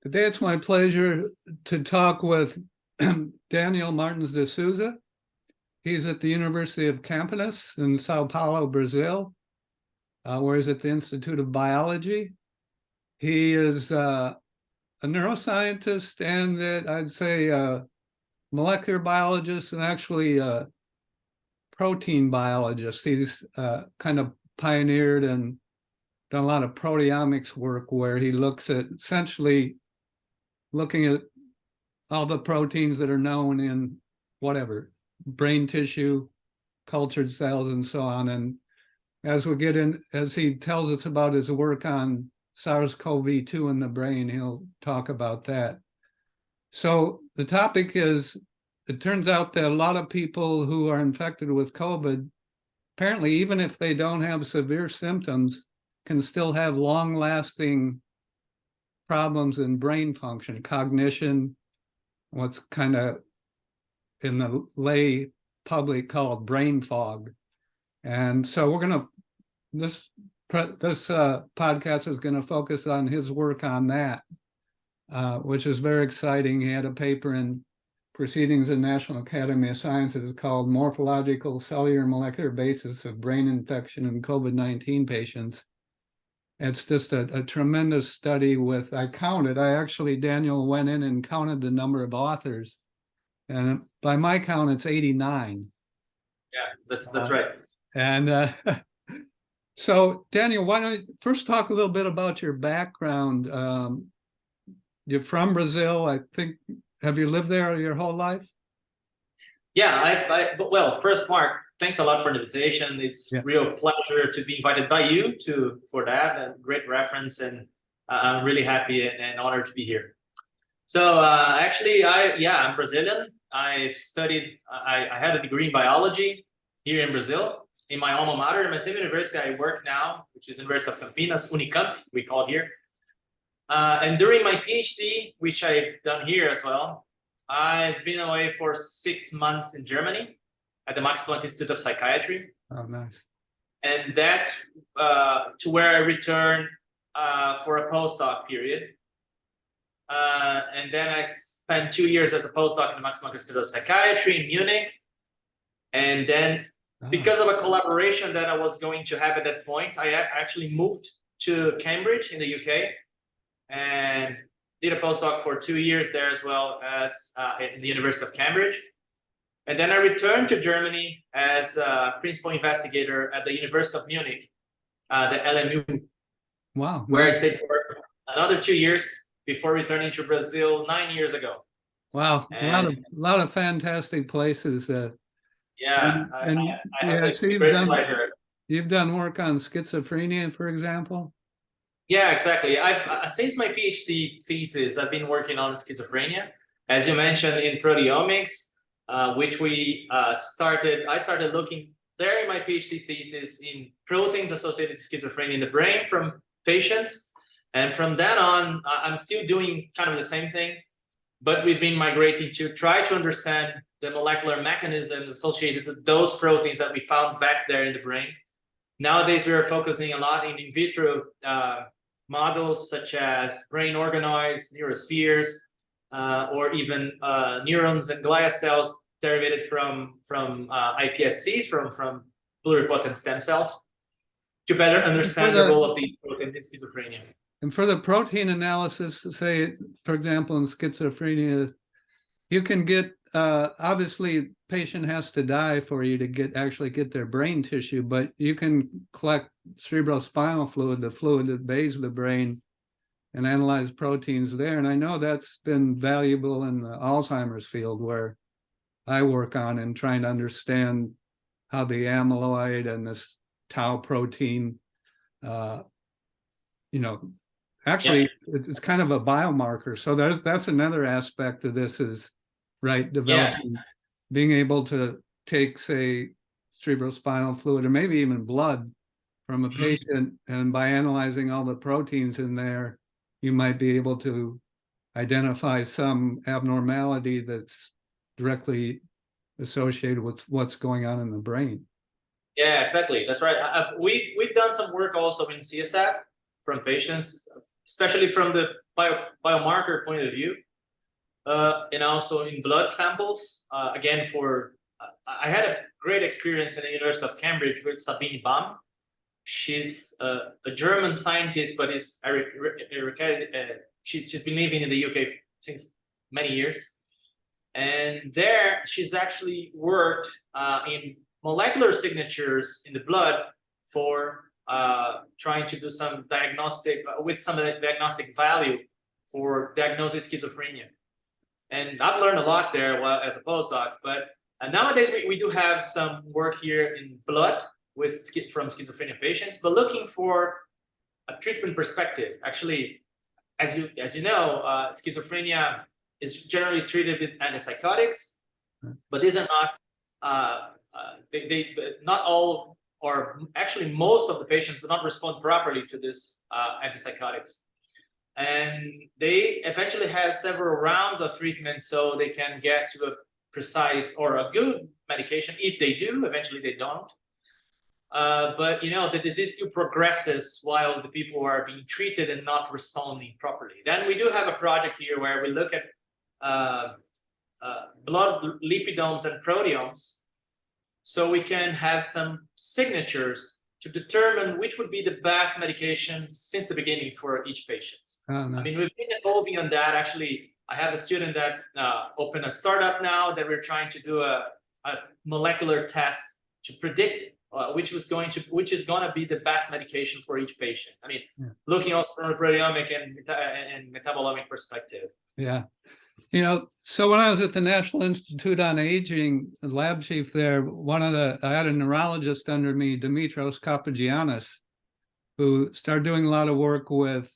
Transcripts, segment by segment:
Today it's my pleasure to talk with Daniel Martins-de-Souza. He's at the University of Campinas in Sao Paulo, Brazil, where he's at the Institute of Biology. He is a neuroscientist and I'd say a molecular biologist and actually a protein biologist. He's kind of pioneered and done a lot of proteomics work where he looks at essentially looking at all the proteins that are known in whatever, brain tissue, cultured cells, and so on. And as we get in, as he tells us about his work on SARS-CoV2 in the brain, he'll talk about that. So the topic is, it turns out that a lot of people who are infected with COVID, apparently, even if they don't have severe symptoms, can still have long-lasting problems in brain function, cognition, what's kind of in the lay public called brain fog. And so we're going to, this podcast is going to focus on his work on that, which is very exciting. He had a paper in Proceedings in National Academy of Sciences called Morphological Cellular Molecular Basis of Brain Infection in COVID-19 Patients. It's just a tremendous study with, I actually, Daniel went in and counted the number of authors. And by my count, it's 89. Yeah, that's right. And so, Daniel, why don't you first talk a little bit about your background? You're from Brazil, I think. Have you lived there your whole life? Yeah, well, first, Mark, thanks a lot for the invitation. It's a real pleasure to be invited by you for that. A great reference, and I'm really happy and honored to be here. So actually, I'm Brazilian. I've studied, I had a degree in biology here in Brazil, in my alma mater, in my same university I work now, which is University of Campinas, Unicamp, we call it here. And during my PhD, which I've done here as well, I've been away for 6 months in Germany at the Max Planck Institute of Psychiatry. Oh, nice. And that's to where I returned for a postdoc period. And then I spent 2 years as a postdoc in the Max Planck Institute of Psychiatry in Munich. And then because of a collaboration that I was going to have at that point, I actually moved to Cambridge in the UK and did a postdoc for 2 years there, as well as in the University of Cambridge. And then I returned to Germany as a principal investigator at the University of Munich, the LMU. Wow. Where I stayed for another 2 years before returning to Brazil 9 years ago. Wow, a lot of fantastic places. You've done work on schizophrenia, for example. Yeah, exactly. Since my PhD thesis, I've been working on schizophrenia, as you mentioned, in proteomics, which I started looking there in my PhD thesis in proteins associated with schizophrenia in the brain from patients. And from then on, I'm still doing kind of the same thing, but we've been migrating to try to understand the molecular mechanisms associated with those proteins that we found back there in the brain. Nowadays, we are focusing a lot in vitro models such as brain organoids, neurospheres, or even neurons and glial cells derived from iPSCs, from pluripotent stem cells, to better understand the role of these proteins in schizophrenia. And for the protein analysis, say, for example, in schizophrenia, you can get, obviously, patient has to die for you to actually get their brain tissue, but you can collect cerebral spinal fluid, the fluid that bathes the brain, and analyze proteins there. And I know that's been valuable in the Alzheimer's field, where I work on and trying to understand how the amyloid and this tau protein, actually, it's kind of a biomarker. So that's another aspect of this is, developing, being able to take, say, cerebrospinal fluid or maybe even blood from a patient, and by analyzing all the proteins in there, you might be able to identify some abnormality that's directly associated with what's going on in the brain. Yeah, exactly. That's right. We've done some work also in CSF from patients, especially from the biomarker point of view, and also in blood samples. Again, I had a great experience in the University of Cambridge with Sabine Baum. She's a German scientist, but she's been living in the UK since many years. And there, she's actually worked in molecular signatures in the blood for trying to do some diagnostic with some diagnostic value for diagnosing schizophrenia. And I've learned a lot there as a postdoc. But nowadays we do have some work here in blood from schizophrenia patients, but looking for a treatment perspective. Actually, as you know, schizophrenia is generally treated with antipsychotics, but these are not they not all, or actually most of the patients do not respond properly to this antipsychotics, and they eventually have several rounds of treatment so they can get to a precise or a good medication. If they do, eventually they don't. But you know, the disease still progresses while the people are being treated and not responding properly. Then we do have a project here where we look at blood lipidomes and proteomes, so we can have some signatures to determine which would be the best medication since the beginning for each patient. Oh, nice. I mean, we've been evolving on that. Actually, I have a student that opened a startup now that we're trying to do a molecular test to predict which is going to be the best medication for each patient. I mean, looking also from a proteomic and metabolomic perspective. Yeah. You know, so when I was at the National Institute on Aging, the lab chief there, I had a neurologist under me, Dimitros Kapagiannis, who started doing a lot of work with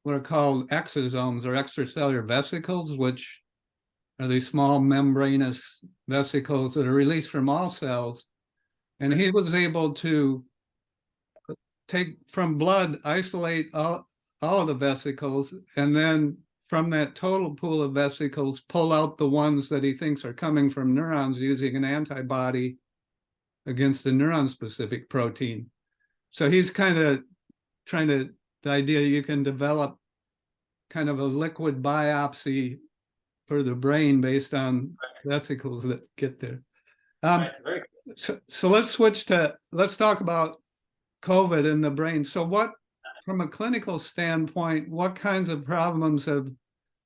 what are called exosomes or extracellular vesicles, which are these small membranous vesicles that are released from all cells. And he was able to take from blood, isolate all of the vesicles, and then from that total pool of vesicles, pull out the ones that he thinks are coming from neurons using an antibody against a neuron-specific protein. So he's kind of the idea you can develop kind of a liquid biopsy for the brain based on vesicles that get there. So let's talk about COVID in the brain. So from a clinical standpoint, what kinds of problems have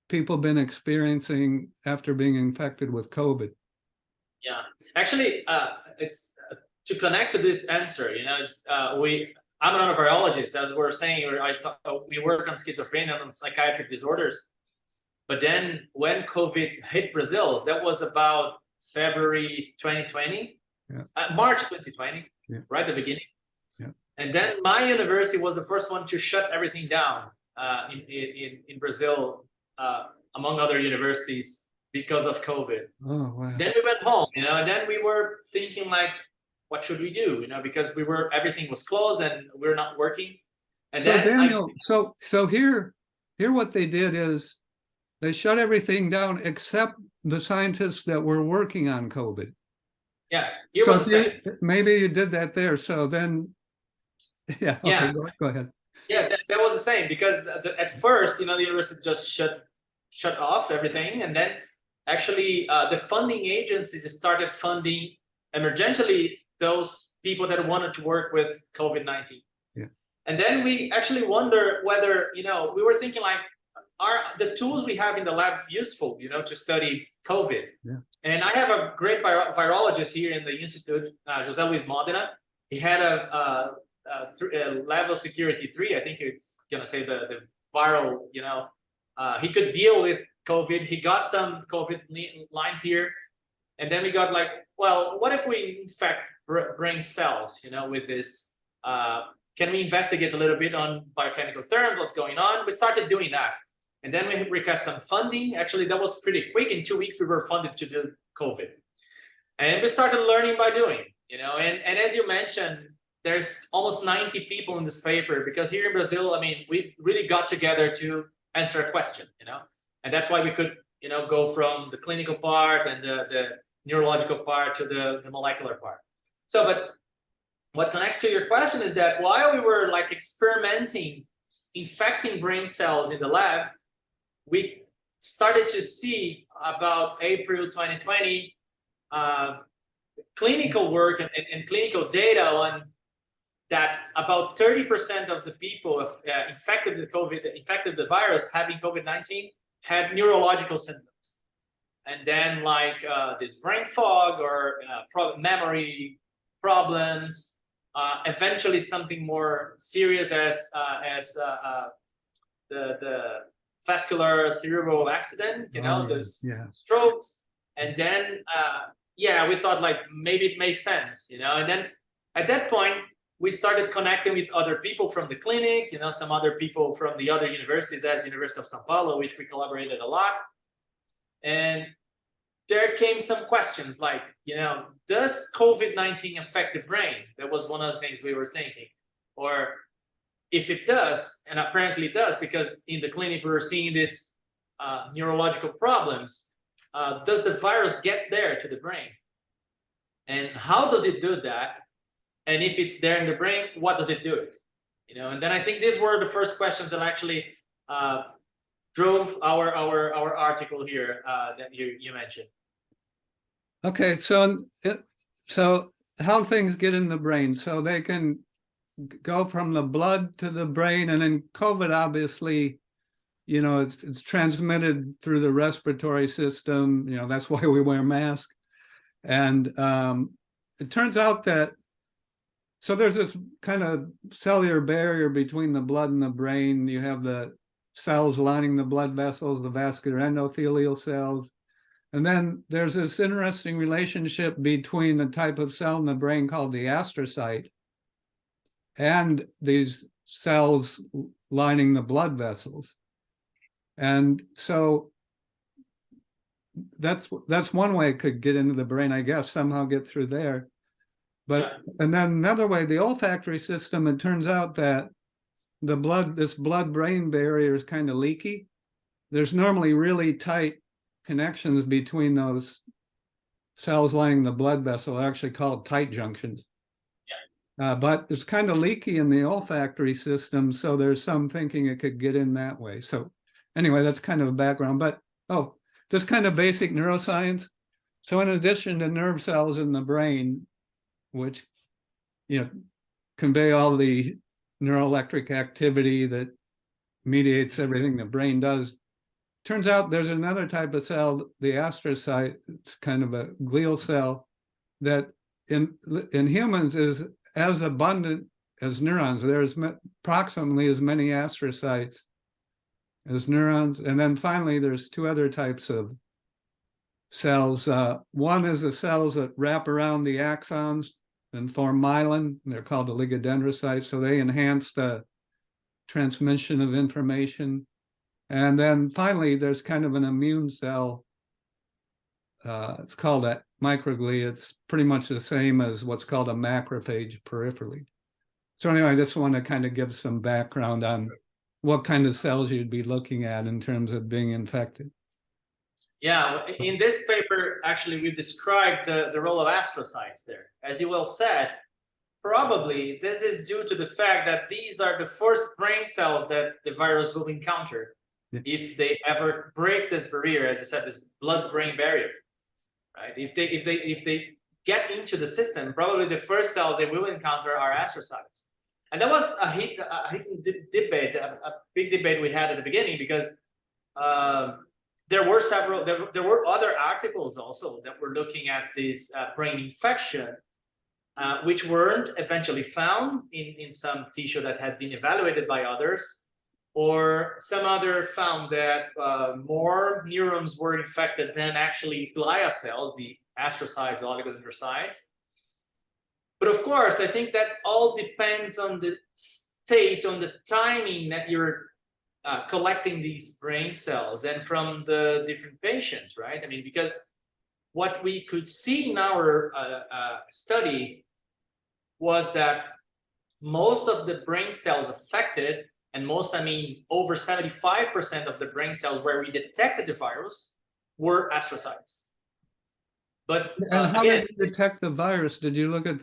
people been experiencing after being infected with COVID? Yeah, actually, it's to connect to this answer. You know, I'm not a virologist, as we're saying. We work on schizophrenia and psychiatric disorders. But then when COVID hit Brazil, that was about February 2020, March 2020, right at the beginning. Yeah. And then my university was the first one to shut everything down in Brazil, among other universities, because of COVID. Oh, wow. Then we went home, you know, and then we were thinking like, what should we do? You know, because everything was closed and we're not working. And so then Daniel, so here what they did is they shut everything down except the scientists that were working on COVID. Yeah, here was the same. Maybe you did that there. So then, go ahead. Yeah, that was the same, because at first, you know, the university just shut off everything, and then actually the funding agencies started funding emergentially those people that wanted to work with COVID-19. Yeah. And then we actually wonder whether, you know, we were thinking like, are the tools we have in the lab useful, you know, to study COVID? Yeah. And I have a great virologist here in the institute, José Luis Modena. He had a level security 3, I think it's gonna say the viral, you know, he could deal with COVID. He got some COVID lines here, and then we got like, well, what if we in fact bring cells, you know, with this? Can we investigate a little bit on biochemical terms, what's going on? We started doing that. And then we request some funding. Actually, that was pretty quick. In 2 weeks, we were funded to do COVID. And we started learning by doing, you know, and as you mentioned, there's almost 90 people in this paper, because here in Brazil, I mean, we really got together to answer a question, you know, and that's why we could, you know, go from the clinical part and the neurological part to the molecular part. So, but what connects to your question is that while we were like experimenting infecting brain cells in the lab, we started to see about April 2020 clinical work and clinical data on that about 30% of the people infected with infected the virus having COVID-19 had neurological symptoms. And then like this brain fog or memory problems, eventually something more serious as the vascular cerebral accident, you know, those strokes. And then, yeah, we thought like maybe it makes sense, you know, and then at that point, we started connecting with other people from the clinic, you know, some other people from the other universities as University of Sao Paulo, which we collaborated a lot. And there came some questions like, you know, does COVID-19 affect the brain? That was one of the things we were thinking. Or if it does, and apparently it does, because in the clinic we were seeing these neurological problems, does the virus get there to the brain? And how does it do that? And if it's there in the brain, what does it do it? You know, and then I think these were the first questions that actually drove our article here that you mentioned. Okay, so how things get in the brain? So they can go from the blood to the brain, and then COVID, obviously, you know, it's transmitted through the respiratory system. You know, that's why we wear masks. And it turns out that, so there's this kind of cellular barrier between the blood and the brain. You have the cells lining the blood vessels, the vascular endothelial cells. And then there's this interesting relationship between the type of cell in the brain called the astrocyte and these cells lining the blood vessels. And so that's one way it could get into the brain, I guess, somehow get through there. But and then another way, the olfactory system, it turns out that this blood-brain barrier is kind of leaky. There's normally really tight connections between those cells lining the blood vessel, actually called tight junctions. But it's kind of leaky in the olfactory system, so there's some thinking it could get in that way. So anyway, that's kind of a background. But just kind of basic neuroscience. So in addition to nerve cells in the brain, which, you know, convey all the neuroelectric activity that mediates everything the brain does, turns out there's another type of cell, the astrocyte. It's kind of a glial cell that in humans is as abundant as neurons. There's approximately as many astrocytes as neurons. And then finally, there's two other types of cells. One is the cells that wrap around the axons and form myelin. They're called oligodendrocytes. So they enhance the transmission of information. And then finally, there's kind of an immune cell. It's called a microglia. It's pretty much the same as what's called a macrophage peripherally. So anyway, I just want to kind of give some background on what kind of cells you'd be looking at in terms of being infected. Yeah, in this paper, actually, we described the role of astrocytes there. As you well said, probably this is due to the fact that these are the first brain cells that the virus will encounter if they ever break this barrier, as I said, this blood-brain barrier, right? If they get into the system, probably the first cells they will encounter are astrocytes. And that was a debate, a big debate we had at the beginning, because there were other articles also that were looking at this brain infection, which weren't eventually found in some tissue that had been evaluated by others, or some other found that more neurons were infected than actually glial cells, the astrocytes, oligodendrocytes. But of course, I think that all depends on the state, on the timing that you're collecting these brain cells and from the different patients, right? I mean, because what we could see in our study was that most of the brain cells affected, and most, I mean, over 75% of the brain cells where we detected the virus were astrocytes. But and how did you detect the virus? Did you look at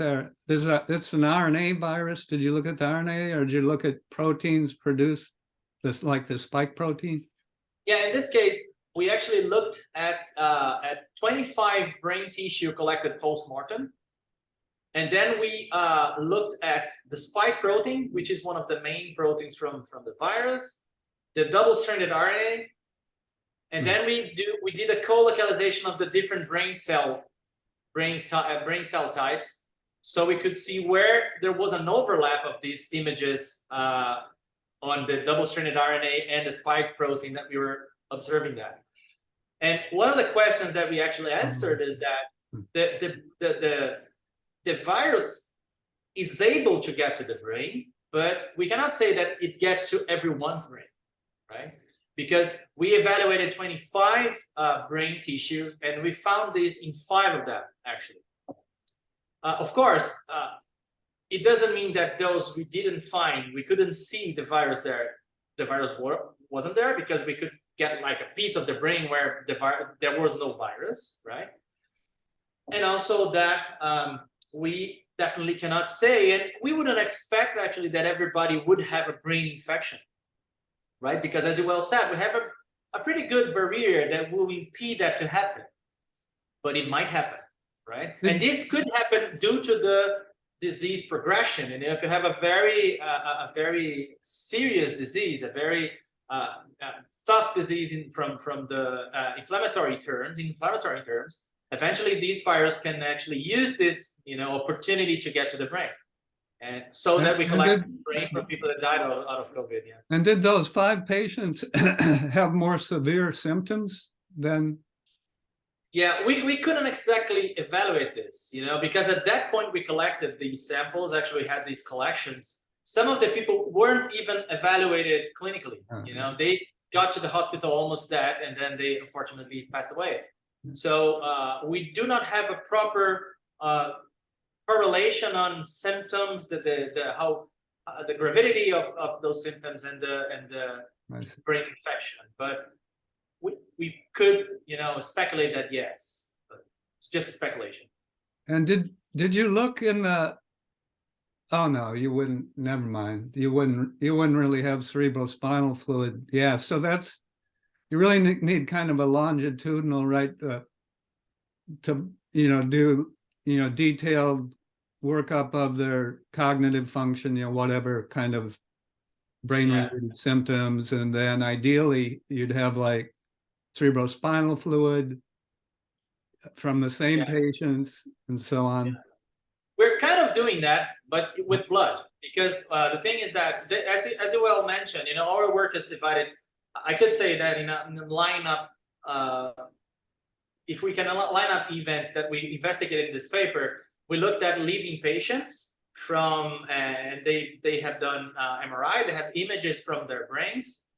it's an RNA virus. Did you look at the RNA, or did you look at proteins produced? this, like the spike protein? Yeah, in this case, we actually looked at 25 brain tissue collected post-mortem. And then we looked at the spike protein, which is one of the main proteins from the virus, the double-stranded RNA, and then we did a co-localization of the different brain cell types, so we could see where there was an overlap of these images on the double-stranded RNA and the spike protein that we were observing that. And one of the questions that we actually answered is that the virus is able to get to the brain, but we cannot say that it gets to everyone's brain, right? Because we evaluated 25 brain tissues, and we found this in 5 of them, actually. Of course, it doesn't mean that those we didn't find, we couldn't see the virus there. The virus wasn't there, because we could get like a piece of the brain where there was no virus, right? And also that we definitely cannot say, and we wouldn't expect actually that everybody would have a brain infection, right? Because as you well said, we have a pretty good barrier that will impede that to happen, but it might happen, right? And this could happen due to the disease progression. And if you have a very serious disease, a very tough disease from the inflammatory terms, eventually these viruses can actually use this, opportunity to get to the brain. And so that we collect brain from people that died out of COVID. Yeah. And did those 5 patients have more severe symptoms than? Yeah, we couldn't exactly evaluate this, because at that point we collected these samples, actually had these collections. Some of the people weren't even evaluated clinically, they got to the hospital almost dead, and then they unfortunately passed away. So we do not have a proper correlation on symptoms, the gravity of those symptoms and the brain infection, but we could speculate that yes, but it's just speculation. And did you look in the? Oh no, you wouldn't. Never mind. You wouldn't really have cerebral spinal fluid. Yeah, so that's, you really need kind of a longitudinal, right, to do detailed workup of their cognitive function, whatever kind of brain-related symptoms, and then ideally you'd have like cerebrospinal fluid from the same patients and so on. Yeah. We're kind of doing that, but with blood, because the thing is that, as you well mentioned, our work is divided. I could say that in a lineup, if we can line up events that we investigated in this paper, we looked at living patients and they had done MRI, they had images from their brains.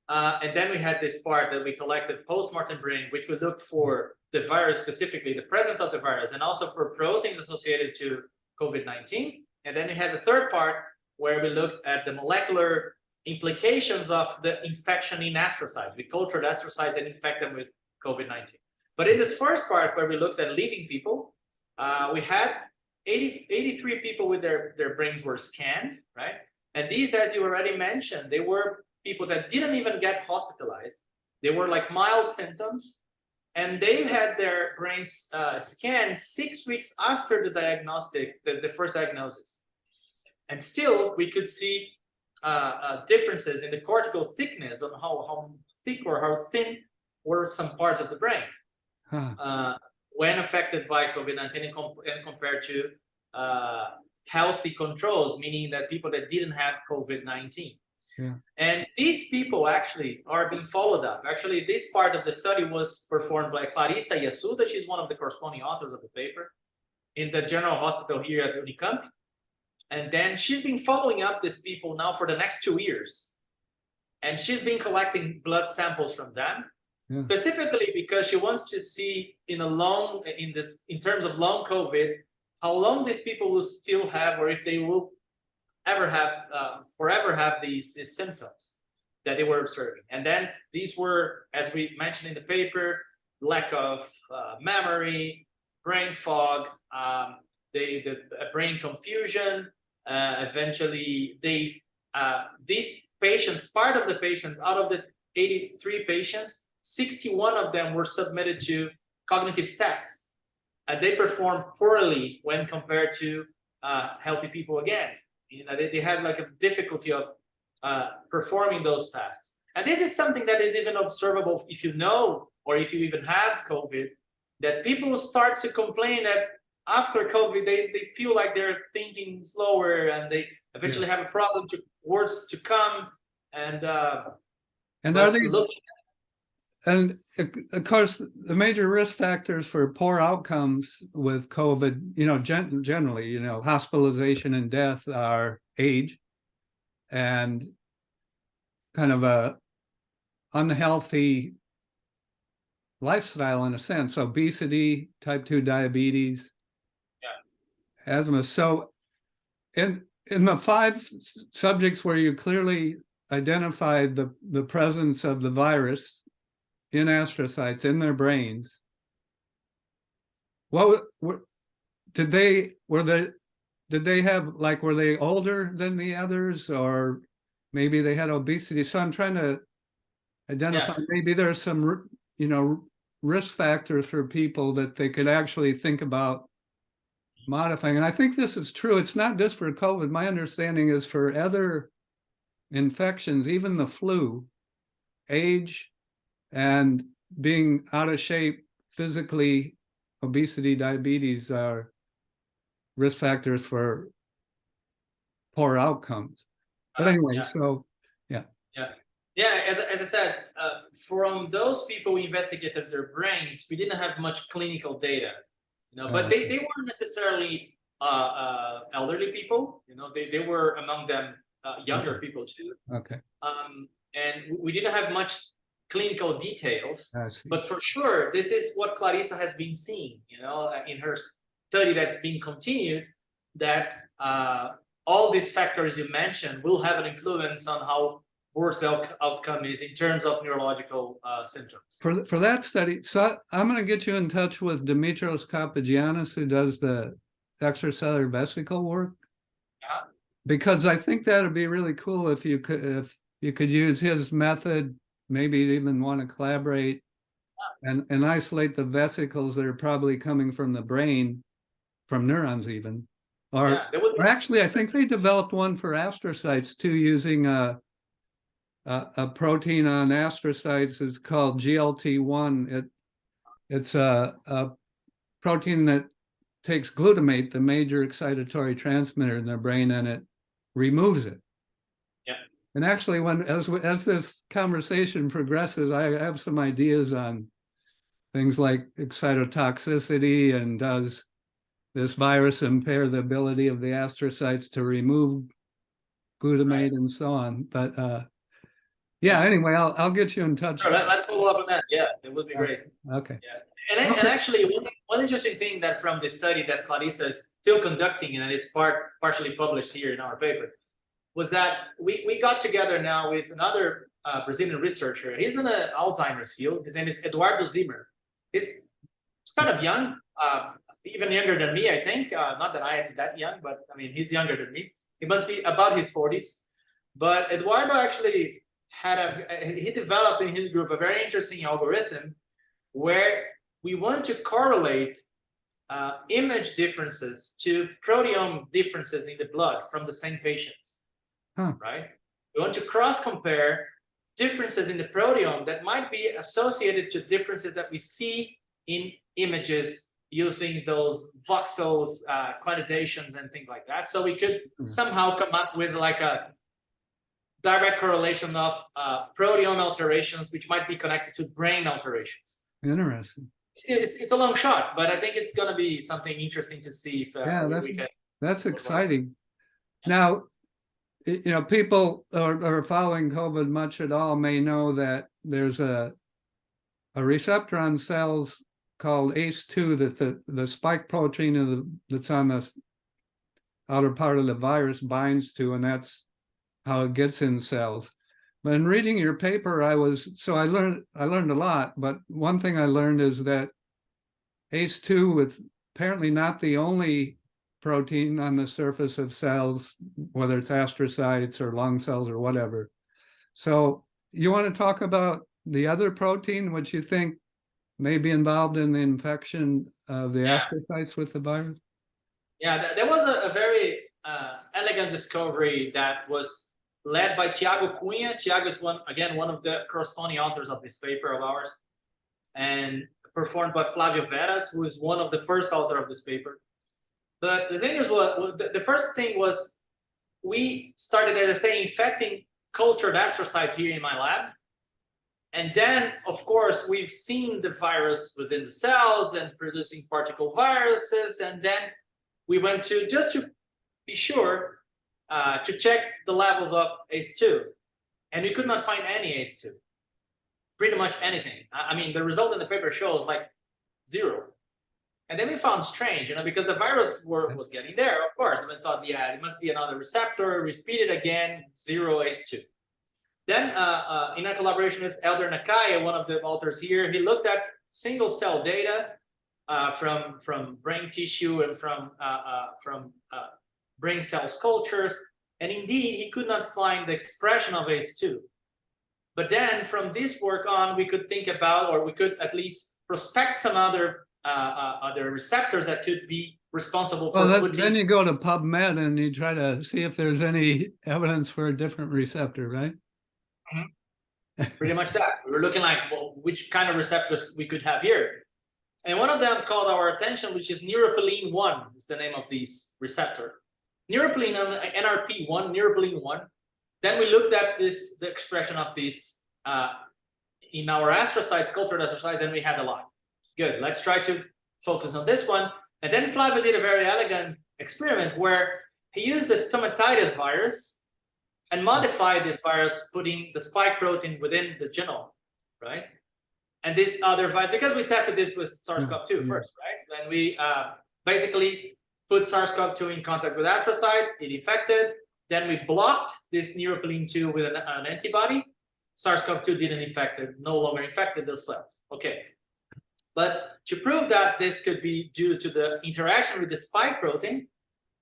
And then we had this part that we collected post-mortem brain, which we looked for the virus, specifically the presence of the virus, and also for proteins associated to COVID-19. And then we had the third part where we looked at the molecular implications of the infection in astrocytes. We cultured astrocytes and infect them with COVID-19. But in this first part where we looked at living people, we had 83 people with their brains were scanned, right? And these, as you already mentioned, they were people that didn't even get hospitalized. They were like mild symptoms, and they had their brains scanned 6 weeks after the first diagnosis. And still, we could see differences in the cortical thickness on how thick or how thin were some parts of the brain when affected by COVID-19 and compared to healthy controls, meaning that people that didn't have COVID-19. Yeah. And these people actually are being followed up. Actually, this part of the study was performed by Clarissa Yasuda. She's one of the corresponding authors of the paper in the General Hospital here at Unicamp. And then she's been following up these people now for the next 2 years. And she's been collecting blood samples from them, specifically because she wants to see in terms of long COVID, how long these people will still have, or if they will forever have these symptoms that they were observing. And then these were, as we mentioned in the paper, lack of memory, brain fog, the brain confusion. Eventually, these patients, part of the patients, out of the 83 patients, 61 of them were submitted to cognitive tests. They performed poorly when compared to healthy people again. You know, they had like a difficulty of performing those tasks. And this is something that is even observable if you know, or if you even have COVID, that people start to complain that after COVID, they feel like they're thinking slower and they eventually have a problem to words to come. And are these, and of course, the major risk factors for poor outcomes with COVID, you know, generally, you know, hospitalization and death are age and kind of a unhealthy lifestyle in a sense, obesity, type 2 diabetes, asthma. So in the 5 subjects where you clearly identified the presence of the virus in astrocytes in their brains, did they have, like, were they older than the others, or maybe they had obesity? So I'm trying to identify, maybe there's some, you know, risk factors for people that they could actually think about modifying. And I think this is true. It's not just for COVID. My understanding is for other infections, even the flu, age and being out of shape physically, obesity, diabetes are risk factors for poor outcomes. But anyway, so as I said, from those people we investigated their brains, we didn't have much clinical data, you know, but they weren't necessarily elderly people, you know, they were among them younger people too. And we didn't have much clinical details, but for sure, this is what Clarissa has been seeing, you know, in her study that's being continued, that all these factors you mentioned will have an influence on how worse the outcome is in terms of neurological symptoms. For that study, so I'm going to get you in touch with Dimitros Kapagiannis, who does the extracellular vesicle work, because I think that would be really cool if you could use his method, maybe even want to collaborate and isolate the vesicles that are probably coming from the brain, from neurons even. Or actually, I think they developed one for astrocytes too, using a protein on astrocytes. It's called GLT1. It's a protein that takes glutamate, the major excitatory transmitter in the brain, and it removes it. And actually, as this conversation progresses, I have some ideas on things like excitotoxicity, and does this virus impair the ability of the astrocytes to remove glutamate and so on. But anyway, I'll get you in touch. Sure, let's follow up on that. Yeah, that would be great. Okay. And actually, one interesting thing that from the study that Clarissa is still conducting, and it's partially published here in our paper, was that we got together now with another Brazilian researcher. He's in the Alzheimer's field. His name is Eduardo Zimmer. He's kind of young, even younger than me, I think. Not that I am that young, but I mean, he's younger than me. He must be about his 40s. But Eduardo actually he developed in his group a very interesting algorithm where we want to correlate image differences to proteome differences in the blood from the same patients. Right? We want to cross-compare differences in the proteome that might be associated to differences that we see in images using those voxels, quantitations, and things like that. So we could somehow come up with like a direct correlation of proteome alterations, which might be connected to brain alterations. Interesting. It's a long shot, but I think it's going to be something interesting to see if we can. That's exciting. Now, you know, people who are following COVID much at all may know that there's a receptor on cells called ACE2 that the spike protein that's on the outer part of the virus binds to, and that's how it gets in cells. But in reading your paper, I learned a lot, but one thing I learned is that ACE2 is apparently not the only protein on the surface of cells, whether it's astrocytes or lung cells or whatever. So you want to talk about the other protein, which you think may be involved in the infection of the astrocytes with the virus? Yeah, there was a very elegant discovery that was led by Tiago Cunha. Tiago is one of the corresponding authors of this paper of ours, and performed by Flavio Veras, who is one of the first author of this paper. But the thing is, the first thing was, we started, as I say, infecting cultured astrocytes here in my lab. And then, of course, we've seen the virus within the cells and producing particle viruses. And then we went to, just to be sure, to check the levels of ACE2. And we could not find any ACE2. Pretty much anything. I mean, the result in the paper shows like 0. And then we found strange, because the virus was getting there, of course. And we thought, yeah, it must be another receptor. Repeat it again, 0 ACE2. Then, in a collaboration with Elder Nakaya, one of the authors here, he looked at single cell data from brain tissue and from brain cells cultures. And indeed, he could not find the expression of ACE2. But then from this work on, we could think about, or we could at least prospect some other receptors that could be responsible for then you go to PubMed and you try to see if there's any evidence for a different receptor, right? Mm-hmm. Pretty much that. We were looking like, well, which kind of receptors we could have here. And one of them called our attention, which is neuropilin-1 is the name of this receptor. Neuropilin, NRP1, neuropilin-1. Then we looked at the expression of this in our astrocytes, cultured astrocytes, and we had a lot. Good, let's try to focus on this one. And then Flavio did a very elegant experiment where he used the stomatitis virus and modified this virus, putting the spike protein within the genome, right? And this other virus, because we tested this with SARS-CoV2 first, right? And we basically put SARS-CoV2 in contact with astrocytes, it infected. Then we blocked this neuropilin-2 with an antibody. SARS-CoV2 didn't infect it, no longer infected those cells. Okay. But to prove that this could be due to the interaction with the spike protein,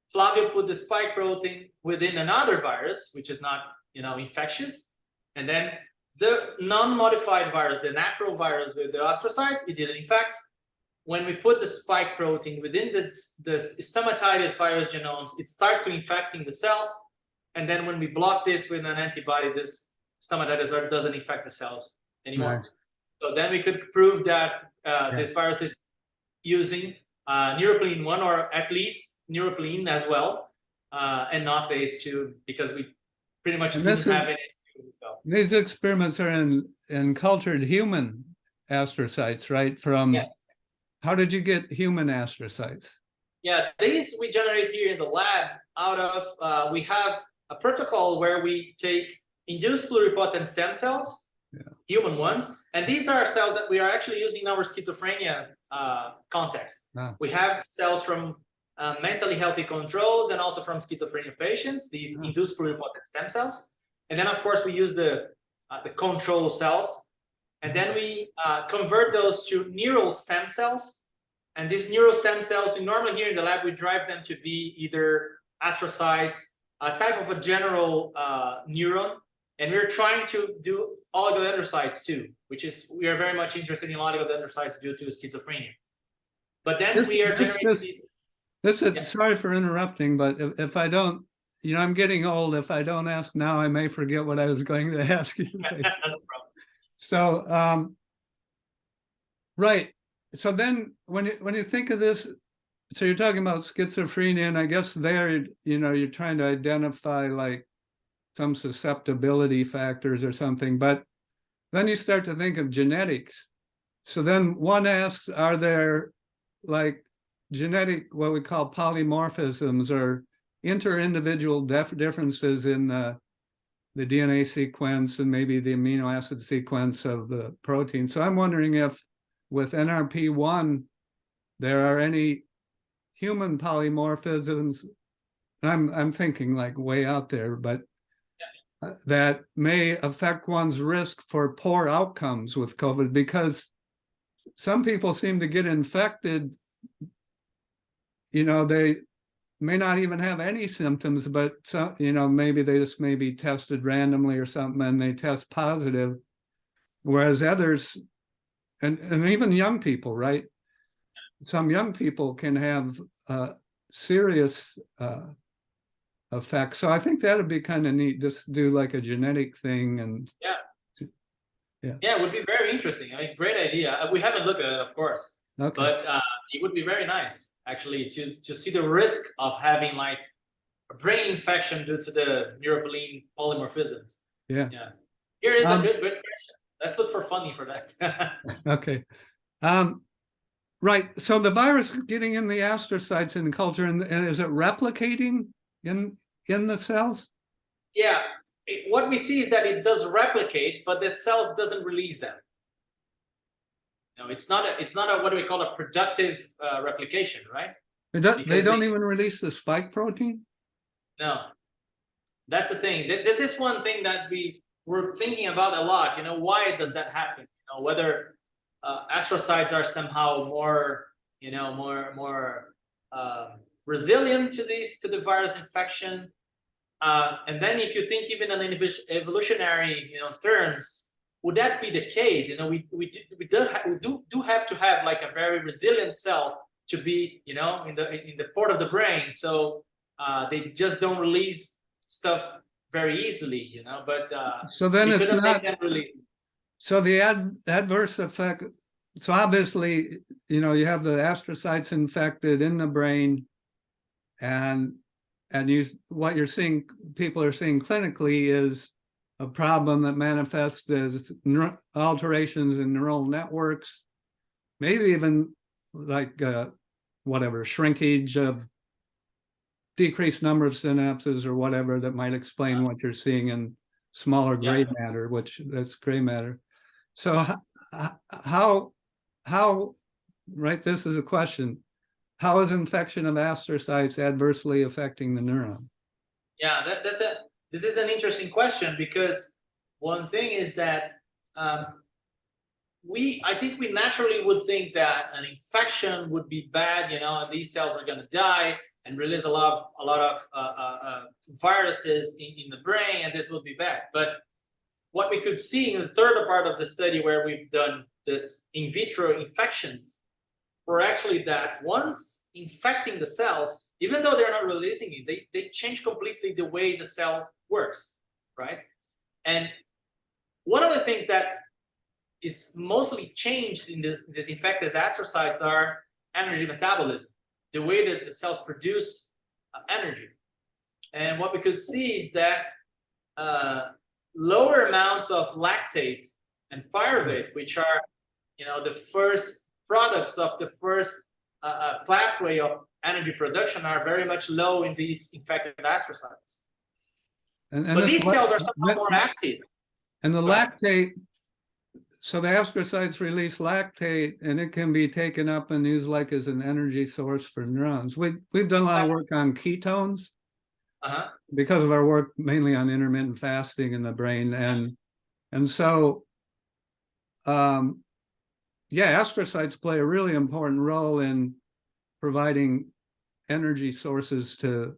Flavio put the spike protein within another virus, which is not, infectious. And then the non-modified virus, the natural virus with the astrocytes, it didn't infect. When we put the spike protein within the stomatitis virus genomes, it starts to infecting the cells. And then when we block this with an antibody, this stomatitis virus doesn't infect the cells anymore. Nice. So then we could prove that this virus is using neuropilin-1, or at least neuropilin as well, and not the ACE2, because we pretty much didn't have any ACE2 itself. These experiments are in cultured human astrocytes, right? Yes. How did you get human astrocytes? Yeah, these we generate here in the lab out of, we have a protocol where we take induced pluripotent stem cells, human ones, and these are cells that we are actually using in our schizophrenia context. We have cells from mentally healthy controls and also from schizophrenia patients, these induced pluripotent stem cells. And then, of course, we use the control cells, and then we convert those to neural stem cells. And these neural stem cells, we normally here in the lab, we drive them to be either astrocytes, a type of a general neuron. And we're trying to do oligodendrocytes too, which is, we are very much interested in oligodendrocytes due to schizophrenia. But then we are generating these. Sorry for interrupting, but if I don't, I'm getting old. If I don't ask now, I may forget what I was going to ask you. No problem. So, right. So then when you think of this, so you're talking about schizophrenia, and I guess there, you're trying to identify like some susceptibility factors or something, but then you start to think of genetics. So then one asks, are there like genetic, what we call polymorphisms, or inter-individual differences in the DNA sequence and maybe the amino acid sequence of the protein? So I'm wondering if with NRP1, there are any human polymorphisms. I'm thinking like way out there, but that may affect one's risk for poor outcomes with COVID, because some people seem to get infected. They may not even have any symptoms, but some, maybe they just may be tested randomly or something and they test positive, whereas others, and even young people, right? Some young people can have serious effects. So I think that'd be kind of neat, just do like a genetic thing. And yeah, it would be very interesting. I mean, great idea. We haven't looked at it, of course, okay. But it would be very nice actually to see the risk of having like a brain infection due to the neuropilin polymorphisms. Yeah. Here is a good question. Let's look for funding for that. Okay. Right. So the virus getting in the astrocytes in the culture, and is it replicating in the cells? Yeah. What we see is that it does replicate, but the cells doesn't release them. No, it's not a what do we call a productive replication, right? They don't even release the spike protein? No. That's the thing. This is one thing that we were thinking about a lot. Why does that happen? Whether astrocytes are somehow more, more resilient to the virus infection. And then if you think even in evolutionary, terms, would that be the case? We do have to have like a very resilient cell to be, in the port of the brain. So they just don't release stuff very easily, But so then it's not really. So the adverse effect. So obviously, you have the astrocytes infected in the brain, and what you're seeing, people are seeing clinically is a problem that manifests as alterations in neural networks, maybe even like shrinkage of decreased number of synapses or whatever that might explain what you're seeing in smaller gray matter, that's gray matter. So how right, this is a question. How is infection of astrocytes adversely affecting the neuron? Yeah, this is an interesting question, because one thing is that I think we naturally would think that an infection would be bad, and these cells are going to die and release a lot of viruses in the brain, and this will be bad. But what we could see in the third part of the study, where we've done this in vitro infections, were actually that once infecting the cells, even though they're not releasing it, they change completely the way the cell works, right? And one of the things that is mostly changed in this infected astrocytes are energy metabolism, the way that the cells produce energy. And what we could see is that lower amounts of lactate and pyruvate, which are, the first products of the first pathway of energy production, are very much low in these infected astrocytes. But these cells are somehow more active. And the lactate, so the astrocytes release lactate, and it can be taken up and used like as an energy source for neurons. We've done a lot of work on ketones because of our work mainly on intermittent fasting in the brain, and so astrocytes play a really important role in providing energy sources to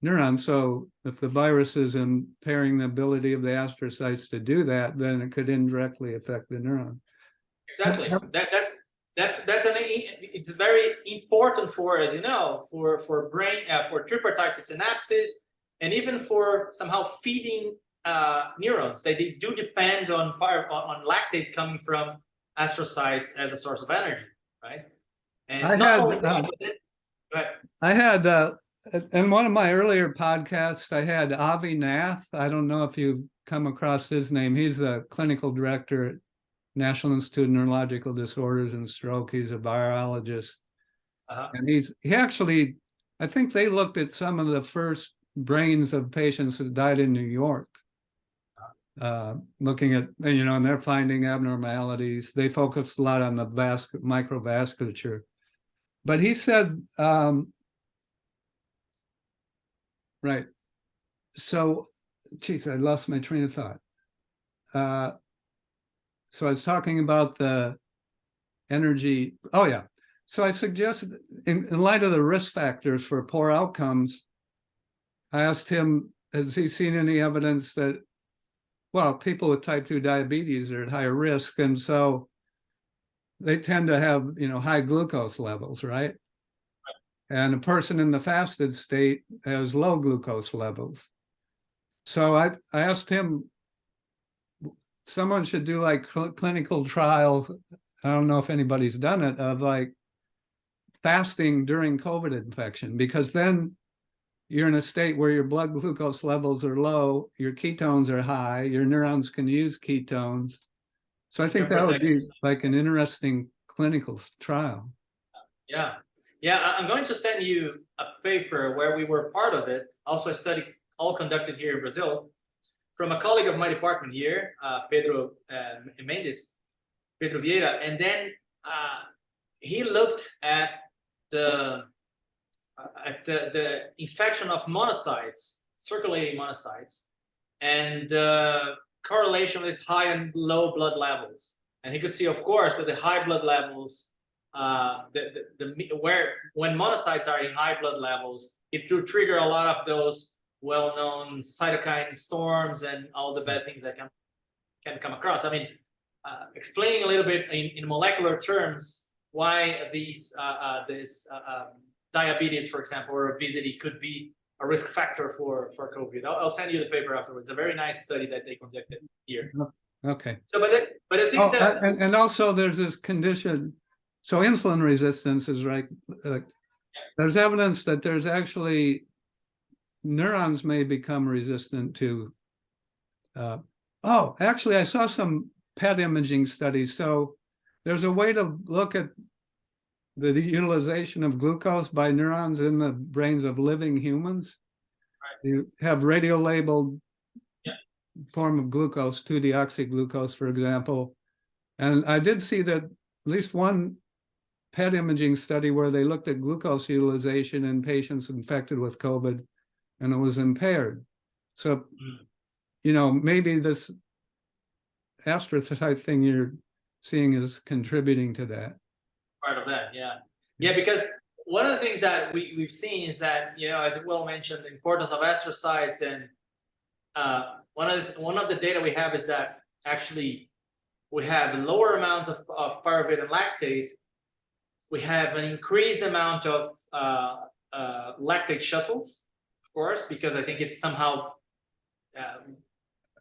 neurons. So if the virus is impairing the ability of the astrocytes to do that, then it could indirectly affect the neuron. Exactly. It's very important for, as you know, for brain, for tripartite synapses, and even for somehow feeding neurons. They do depend on lactate coming from astrocytes as a source of energy, right? And I had in one of my earlier podcasts, I had Avi Nath. I don't know if you've come across his name. He's the clinical director at National Institute of Neurological Disorders and Stroke. He's a virologist. And he actually, I think they looked at some of the first brains of patients that died in New York, looking at, and they're finding abnormalities. They focused a lot on the microvasculature. But he said, right. So, geez, I lost my train of thought. So I was talking about the energy. Oh, yeah. So I suggested, in light of the risk factors for poor outcomes, I asked him, has he seen any evidence that, well, people with type 2 diabetes are at higher risk, and so they tend to have, high glucose levels, right? And a person in the fasted state has low glucose levels. So I asked him, someone should do like clinical trials. I don't know if anybody's done it, of like fasting during COVID infection, because then you're in a state where your blood glucose levels are low, your ketones are high, your neurons can use ketones. So I think that would be like an interesting clinical trial. Yeah. Yeah, I'm going to send you a paper where we were part of it. Also a study all conducted here in Brazil from a colleague of my department here, Pedro Vieira. And then he looked at the infection of monocytes, circulating monocytes, and the correlation with high and low blood levels. And he could see, of course, that the high blood levels, when monocytes are in high blood levels, it will trigger a lot of those well-known cytokine storms and all the bad things that can come across. I mean, explaining a little bit in molecular terms why these diabetes, for example, or obesity could be a risk factor for COVID. I'll send you the paper afterwards. A very nice study that they conducted here. Okay. So, but I think that and also there's this condition. So insulin resistance is right. There's evidence that there's actually neurons may become resistant to. Actually, I saw some PET imaging studies. So there's a way to look at the utilization of glucose by neurons in the brains of living humans. Right. You have radio-labeled form of glucose, 2-deoxyglucose, for example. And I did see that at least one PET imaging study where they looked at glucose utilization in patients infected with COVID, and it was impaired. So, maybe this astrocyte thing you're seeing is contributing to that. Part of that, yeah, because one of the things that we've seen is that, as well mentioned, the importance of astrocytes, and one of the data we have is that actually we have lower amounts of pyruvate and lactate. We have an increased amount of lactate shuttles, of course, because I think it's somehow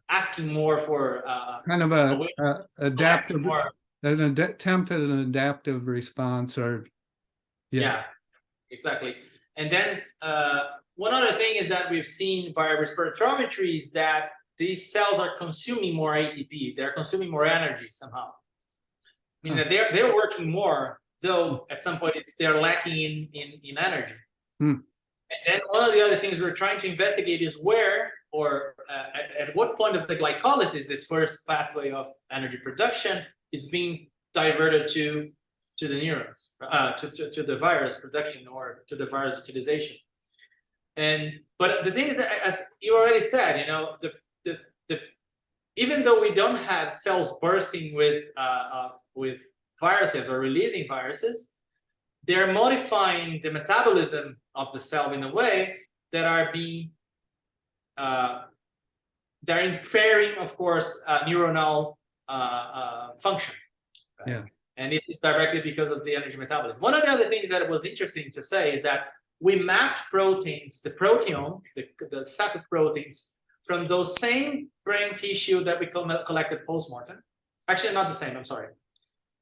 asking more for kind of a adaptive, an attempt at an adaptive response, or yeah, exactly. And then one other thing is that we've seen by respiratometry is that these cells are consuming more ATP. They're consuming more energy somehow. I mean, that they're working more, though at some point they're lacking in energy. And then one of the other things we're trying to investigate is where, or at what point of the glycolysis, this first pathway of energy production, is being diverted to the neurons, to the virus production, or to the virus utilization. But the thing is that, as you already said, even though we don't have cells bursting with viruses or releasing viruses, they're modifying the metabolism of the cell in a way that are being they're impairing, of course, neuronal function. Right? Yeah. And this is directly because of the energy metabolism. One of the other things that was interesting to say is that we mapped proteins, the proteome, the set of proteins, from those same brain tissue that we collected post-mortem. Actually, not the same, I'm sorry.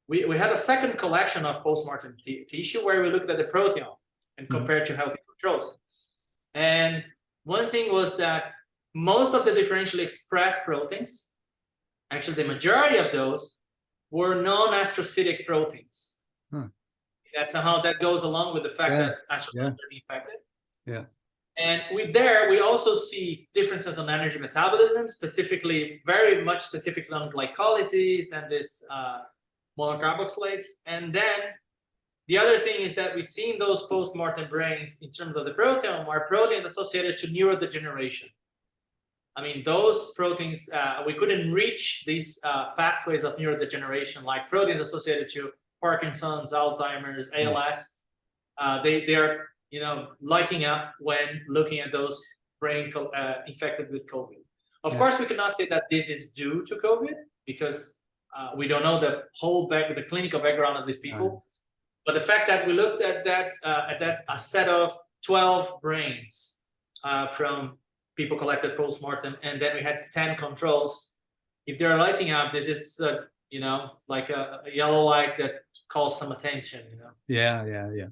We had a second collection of post-mortem tissue where we looked at the proteome and compared to healthy controls. And one thing was that most of the differentially expressed proteins, actually the majority of those, were non-astrocytic proteins. That somehow that goes along with the fact that astrocytes are infected. Yeah. And we also see differences on energy metabolism, very much specifically on glycolysis and this monocarboxylates. And then the other thing is that we see in those post-mortem brains, in terms of the proteome, are proteins associated to neurodegeneration. I mean, those proteins, we couldn't reach these pathways of neurodegeneration, like proteins associated to Parkinson's, Alzheimer's, ALS, they are, you know, lighting up when looking at those brain infected with COVID. Of course, we could not say that this is due to COVID because we don't know the whole the clinical background of these people. But the fact that we looked at a set of 12 brains from people collected post-mortem, and then we had 10 controls. If they're lighting up, this is you know, like a yellow light that calls some attention, you know. Yeah.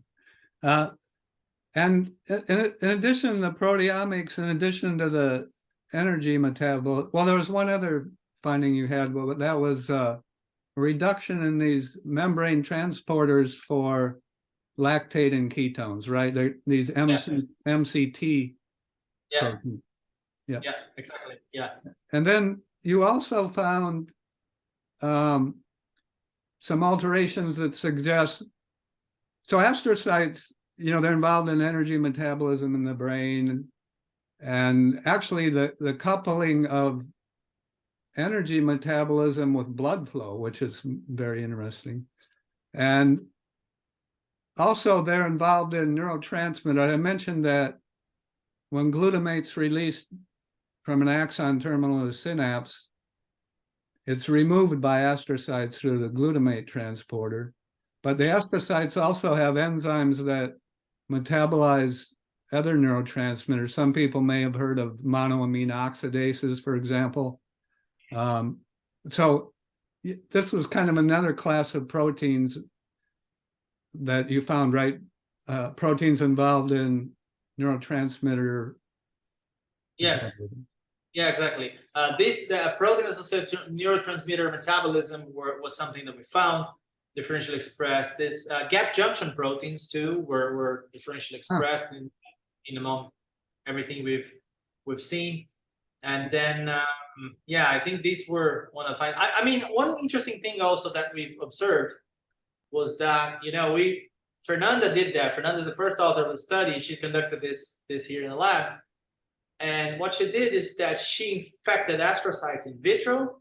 And in addition to the proteomics, in addition to the energy metabolism, well, there was one other finding you had, but that was a reduction in these membrane transporters for lactate and ketones, right? These MCT. Protein. Yeah, exactly. Yeah. And then you also found some alterations that suggest, so astrocytes, you know, they're involved in energy metabolism in the brain, and actually the coupling of energy metabolism with blood flow, which is very interesting. And also they're involved in neurotransmitter. I mentioned that when glutamate's released from an axon terminal of the synapse, it's removed by astrocytes through the glutamate transporter. But the astrocytes also have enzymes that metabolize other neurotransmitters. Some people may have heard of monoamine oxidases, for example. So this was kind of another class of proteins that you found, right? Proteins involved in neurotransmitter. Yes. Yeah, exactly. The protein associated neurotransmitter metabolism was something that we found differentially expressed. This gap junction proteins too were differentially expressed in among everything we've seen. And then yeah, I think these were one of the I mean, one interesting thing also that we've observed was that, you know, Fernanda did that. Fernanda's the first author of the study. She conducted this here in the lab. And what she did is that she infected astrocytes in vitro,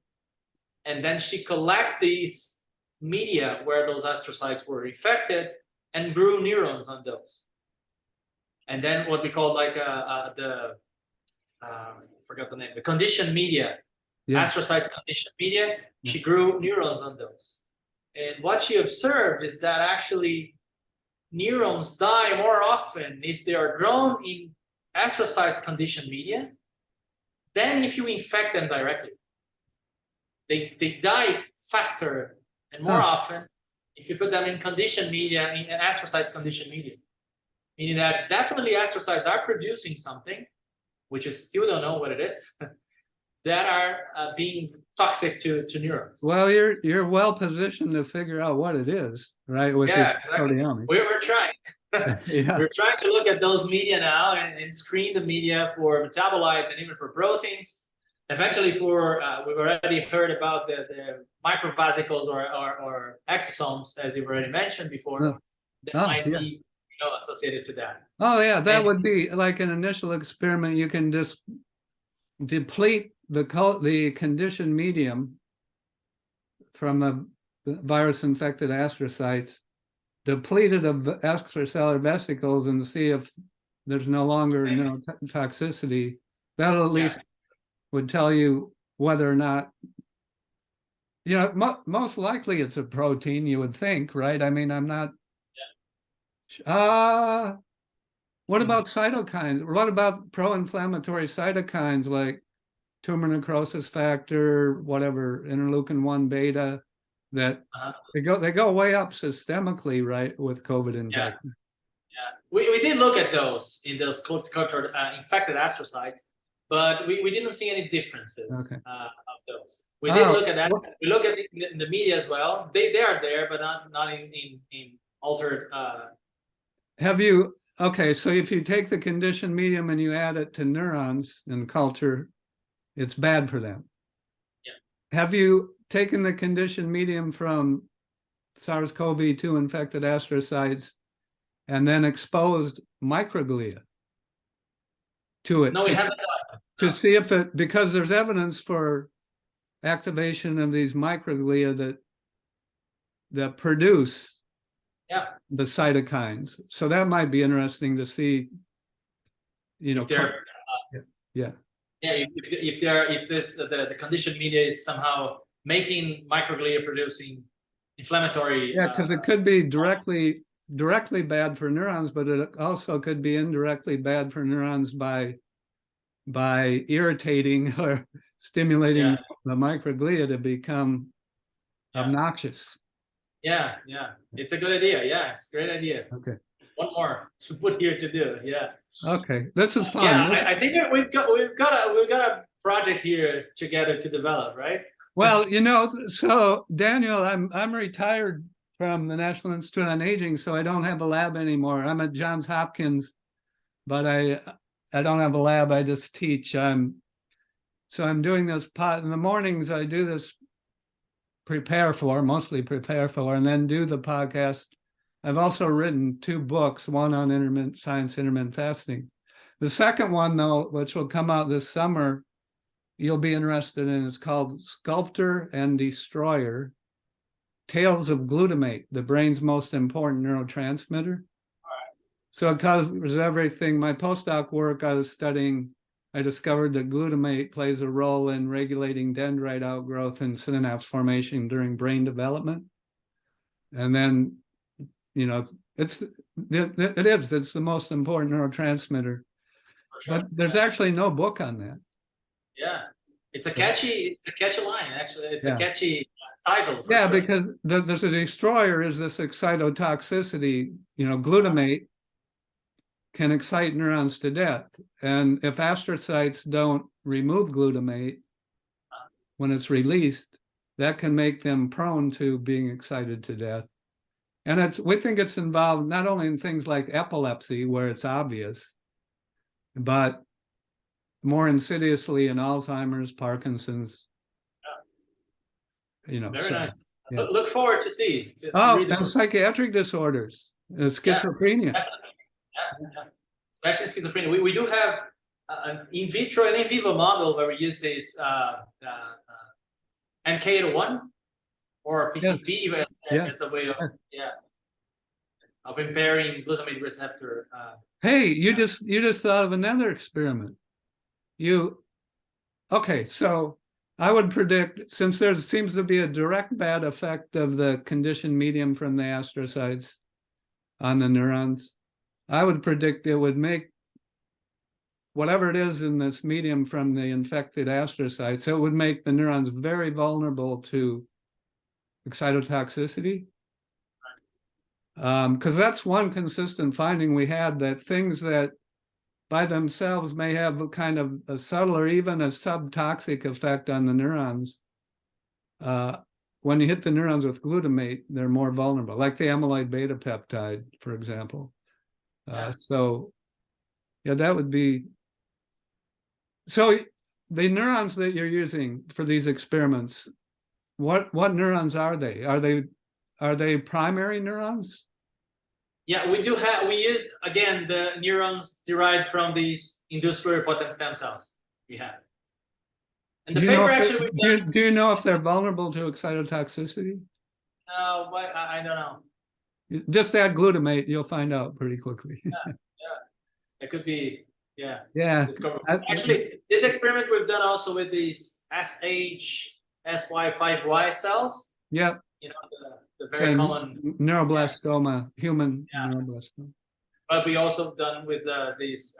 and then she collected these media where those astrocytes were infected and grew neurons on those. And then what we call like I forgot the name, the conditioned media, astrocytes conditioned media, she grew neurons on those. And what she observed is that actually neurons die more often if they are grown in astrocytes conditioned media than if you infect them directly. They die faster and more often if you put them in conditioned media, in astrocytes conditioned media. Meaning that definitely astrocytes are producing something, which is still don't know what it is, that are being toxic to neurons. Well, you're well positioned to figure out what it is, right? With exactly. We're trying. We're trying to look at those media now and screen the media for metabolites and even for proteins. Eventually, we've already heard about the microvasicles or exosomes, as you've already mentioned before, that might be associated to that. Oh yeah, that would be like an initial experiment. You can just deplete the conditioned medium from the virus-infected astrocytes, deplete it of extracellular vesicles, and see if there's no longer neurotoxicity. That'll at least would tell you whether or not, you know, most likely it's a protein, you would think, right? I mean, I'm not. What about cytokines? What about pro-inflammatory cytokines like tumor necrosis factor, whatever, interleukin-1 beta, that they go way up systemically, right, with COVID infection? We did look at those in those cultured infected astrocytes, but we didn't see any differences of those. We did look at that. We look at the media as well. They are there, but not in altered. Have you, so if you take the conditioned medium and you add it to neurons in culture, it's bad for them. Yeah. Have you taken the conditioned medium from SARS-CoV2 infected astrocytes and then exposed microglia to it? No, we haven't. To see if it, because there's evidence for activation of these microglia that produce Yeah. the cytokines. So that might be interesting to see, you know, If they're, yeah. yeah, if the conditioned media is somehow making microglia producing inflammatory. Yeah, because it could be directly bad for neurons, but it also could be indirectly bad for neurons by irritating or stimulating the microglia to become obnoxious. Yeah, it's a good idea. Yeah, it's a great idea. Okay. One more to put here to do. Yeah. Okay, this is fun. Yeah, I think we've got a project here together to develop, right? Well, you know, so Daniel, I'm retired from the National Institute on Aging, so I don't have a lab anymore. I'm at Johns Hopkins, but I don't have a lab. I just teach. So I'm doing this in the mornings. I do this mostly prepare for, and then do the podcast. I've also written 2 books, one on intermittent fasting. The second one, though, which will come out this summer, you'll be interested in, is called Sculptor and Destroyer, Tales of Glutamate, the brain's most important neurotransmitter. So it covers everything. My postdoc work, I discovered that glutamate plays a role in regulating dendrite outgrowth and synapse formation during brain development. And then, you know, it's the most important neurotransmitter. Sure. But there's actually no book on that. Yeah, it's a catchy line. Actually, it's a catchy title. Yeah, sure. Because the destroyer is this excitotoxicity. You know, glutamate can excite neurons to death, and if astrocytes don't remove glutamate when it's released, that can make them prone to being excited to death. And we think it's involved not only in things like epilepsy, where it's obvious, but more insidiously in Alzheimer's, Parkinson's. You know, very nice. Yeah. Look forward to see. And psychiatric disorders, schizophrenia. Yeah. Especially schizophrenia. We do have an in vitro and in vivo model where we use this MK1 or PCP as a way of impairing glutamate receptor. Hey, you just thought of another experiment. So I would predict, since there seems to be a direct bad effect of the conditioned medium from the astrocytes on the neurons, I would predict it would make whatever it is in this medium from the infected astrocytes, it would make the neurons very vulnerable to excitotoxicity. Because that's one consistent finding we had, that things that by themselves may have a kind of a subtle or even a subtoxic effect on the neurons. When you hit the neurons with glutamate, they're more vulnerable, like the amyloid beta peptide, for example. So that would be. So the neurons that you're using for these experiments, what neurons are they? Are they primary neurons? Yeah, we used, again, the neurons derived from these induced pluripotent stem cells we have. And the paper actually... Do you know if they're vulnerable to excitotoxicity? No, I don't know. Just add glutamate, you'll find out pretty quickly. Yeah. It could be, Yeah. Actually, this experiment we've done also with these SHSY5Y cells. Yeah. You know, the very common neuroblastoma, human neuroblastoma. But we also done with these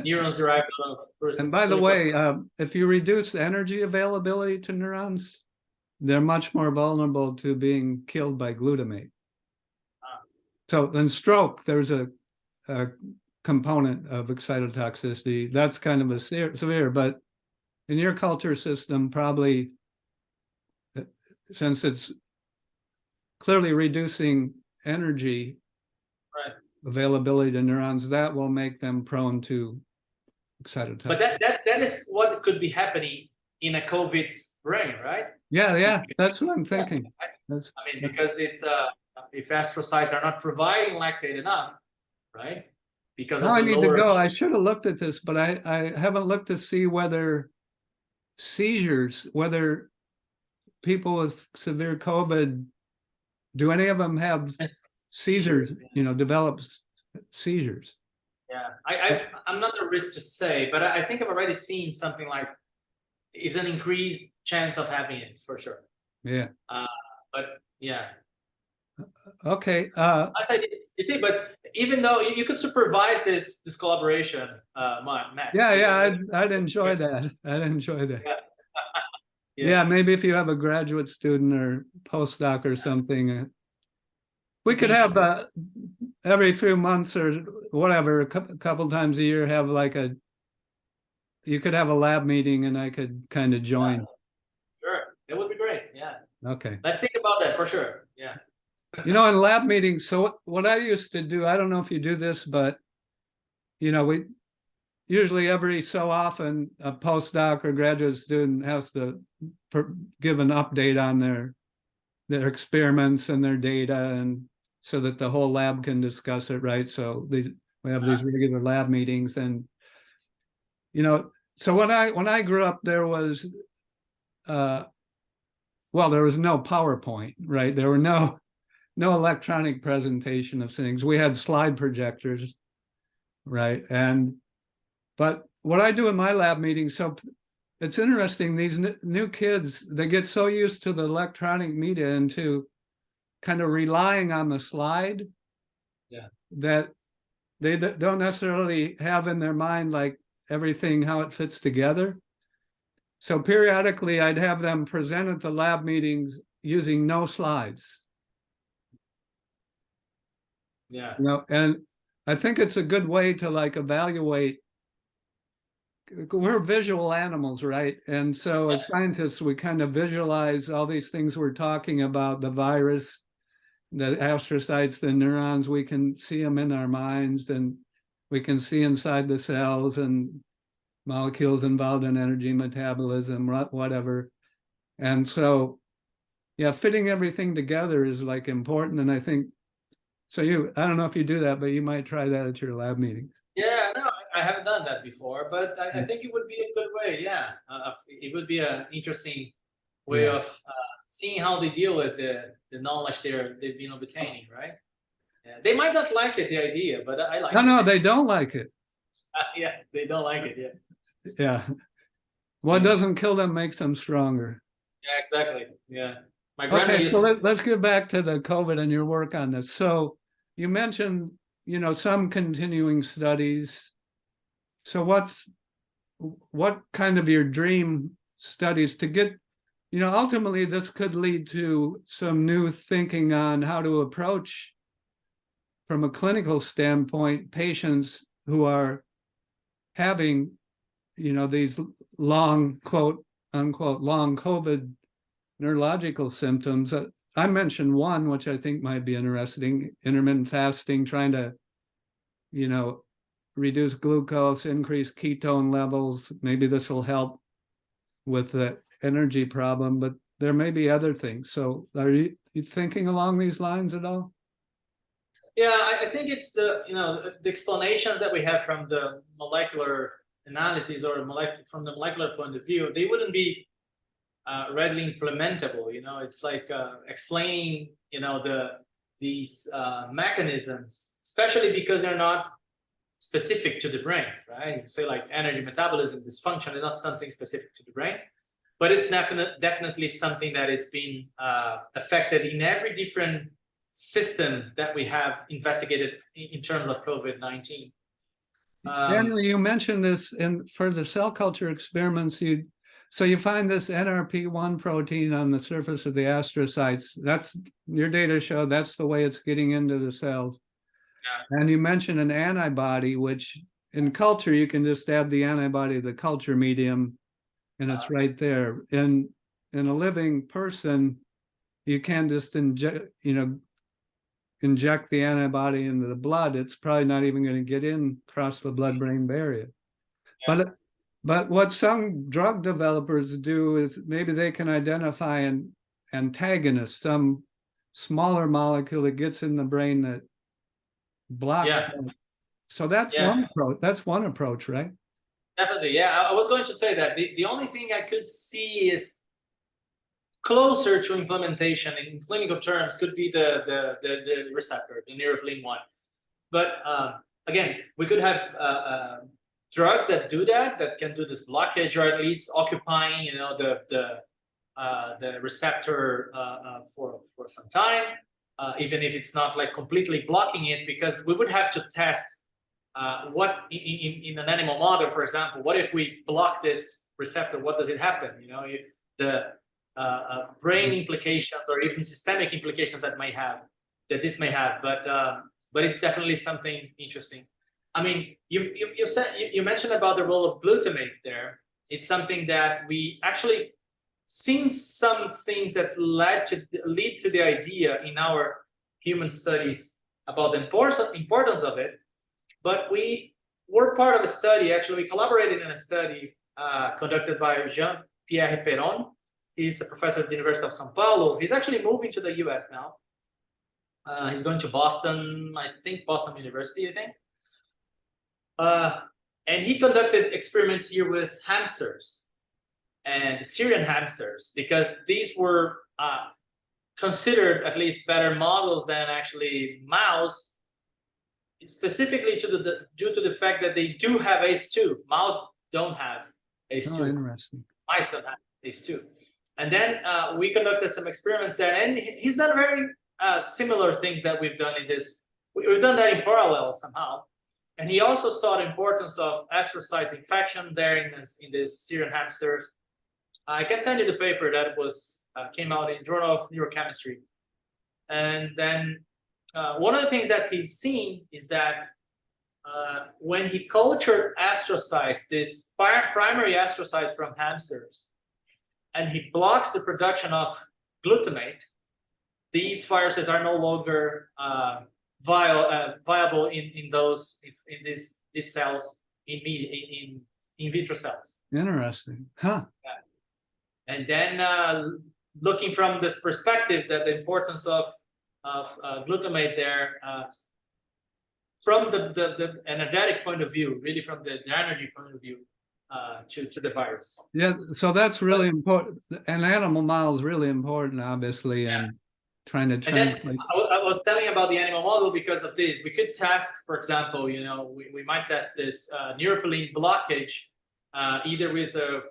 neurons derived from. And by the way, if you reduce energy availability to neurons, they're much more vulnerable to being killed by glutamate. So in stroke, there's a component of excitotoxicity. That's kind of a severe, but in your culture system, probably, since it's clearly reducing energy availability to neurons, that will make them prone to excitotoxicity. But that is what could be happening in a COVID brain, right? Yeah, that's what I'm thinking. Because it's if astrocytes are not providing lactate enough, right? Because I need to go. I should have looked at this, but I haven't looked to see whether seizures, whether people with severe COVID Do any of them have seizures, Yeah. develop seizures? Yeah, I'm not at risk to say, but I think I've already seen something like is an increased chance of having it for sure. Yeah. But yeah. Okay. As I did, you see, but even though you could supervise this collaboration, Max. Yeah, I'd enjoy that. I'd enjoy that. Yeah. Yeah, maybe if you have a graduate student or postdoc or something, we could have every few months or whatever, a couple times a year, have like you could have a lab meeting and I could kind of join. Sure, that would be great. Yeah. Okay. Let's think about that for sure. Yeah. In lab meetings, so what I used to do, I don't know if you do this, but we usually every so often a postdoc or graduate student has to give an update on their experiments and their data, and so that the whole lab can discuss it, right? So we have these regular lab meetings, and so when I grew up, there was there was no PowerPoint, right? There were no electronic presentation of things. We had slide projectors, right? But what I do in my lab meetings, so it's interesting, these new kids, they get so used to the electronic media and to kind of relying on the slide, that they don't necessarily have in their mind like everything, how it fits together. So periodically I'd have them present at the lab meetings using no slides. Yeah. And I think it's a good way to like evaluate. We're visual animals, right? And so as scientists, we kind of visualize all these things we're talking about, the virus, the astrocytes, the neurons. We can see them in our minds, and we can see inside the cells and molecules involved in energy metabolism, whatever. And so, yeah, fitting everything together is like important. And I think, so I don't know if you do that, but you might try that at your lab meetings. Yeah, no, I haven't done that before, but I think it would be a good way. Yeah, it would be an interesting way of seeing how they deal with the knowledge they've been obtaining, right? Yeah. They might not like it, the idea, but I like it. No, they don't like it. Yeah, they don't like it. Yeah. Yeah. What doesn't kill them makes them stronger. Yeah, exactly. Yeah. My grandma Okay, used so to... let's get back to the COVID and your work on this. So you mentioned, some continuing studies. So what kind of your dream studies to get, ultimately this could lead to some new thinking on how to approach, from a clinical standpoint, patients who are having, these long, quote unquote, long COVID neurological symptoms. I mentioned one, which I think might be interesting: intermittent fasting, trying to, reduce glucose, increase ketone levels. Maybe this will help with the energy problem, but there may be other things. So are you thinking along these lines at all? Yeah, I think it's the explanations that we have from the molecular analysis, or from the molecular point of view, they wouldn't be readily implementable. It's like explaining these mechanisms, especially because they're not specific to the brain, right? If you say like energy metabolism dysfunction, it's not something specific to the brain, but it's definitely something that it's been affected in every different system that we have investigated in terms of COVID-19. Daniel, you mentioned this for the cell culture experiments. So you find this NRP1 protein on the surface of the astrocytes. That's your data show. That's the way it's getting into the cells. Yeah. And you mentioned an antibody, which in culture you can just add the antibody to the culture medium, and it's right there. In a living person, you can't just inject the antibody into the blood. It's probably not even going to get in across the blood-brain barrier. Yeah. But what some drug developers do is maybe they can identify an antagonist, some smaller molecule that gets in the brain that blocks them. So that's one approach. That's one approach, right? Definitely, yeah. I was going to say that the only thing I could see is closer to implementation in clinical terms could be the receptor, the neuropilin one. But again, we could have drugs that do that can do this blockage, or at least occupying, you know, the receptor for some time, even if it's not like completely blocking it, because we would have to test what in an animal model, for example, what if we block this receptor? What does it happen? You know, the brain implications or even systemic implications that this may have, but it's definitely something interesting. I mean, you mentioned about the role of glutamate there. It's something that we actually seen some things that lead to the idea in our human studies about the importance of it. But we were part of a study. Actually, we collaborated in a study conducted by Jean-Pierre Peron. He's a professor at the University of São Paulo. He's actually moving to the US now. He's going to Boston, I think Boston University, I think. And he conducted experiments here with hamsters and Syrian hamsters, because these were considered at least better models than actually mouse, specifically due to the fact that they do have ACE2. Mouse don't have ACE2. Oh, interesting. Mice don't have ACE2. And then we conducted some experiments there, and he's done very similar things that we've done in this. We've done that in parallel somehow. And he also saw the importance of astrocyte infection there in this Syrian hamsters. I can send you the paper that was came out in Journal of Neurochemistry. And then one of the things that he's seen is that when he cultured astrocytes, this primary astrocytes from hamsters, and he blocks the production of glutamate, these viruses are no longer viable in these cells, in vitro cells. Interesting, huh? Yeah. And then looking from this perspective, that the importance of glutamate there, from the energetic point of view, really from the energy point of view, to the virus. Yeah, so that's really important. An animal model is really important, obviously, and trying to translate. And then I was telling about the animal model because of this. We could test, for example, you know, we might test this neuropilin blockage either with a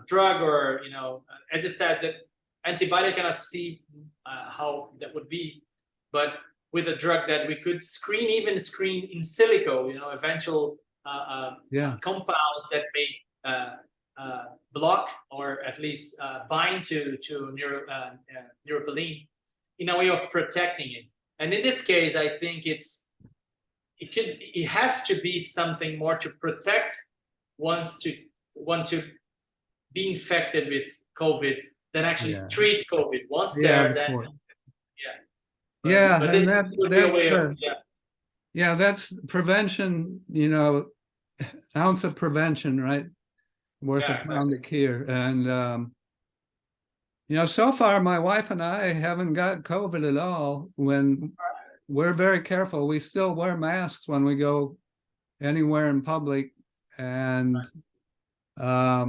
drug, or, you know, as you said, that antibody cannot see how that would be, but with a drug that we could screen in silico, you know, eventual compounds that may block or at least bind to neuropilin in a way of protecting it. And in this case, I think it has to be something more to protect want to be infected with COVID than actually treat COVID. Once there, then that's prevention, you know, ounce of prevention, right? Worth a pound of cure. And you know, so far my wife and I haven't got COVID at all. When we're very careful, we still wear masks when we go anywhere in public. And I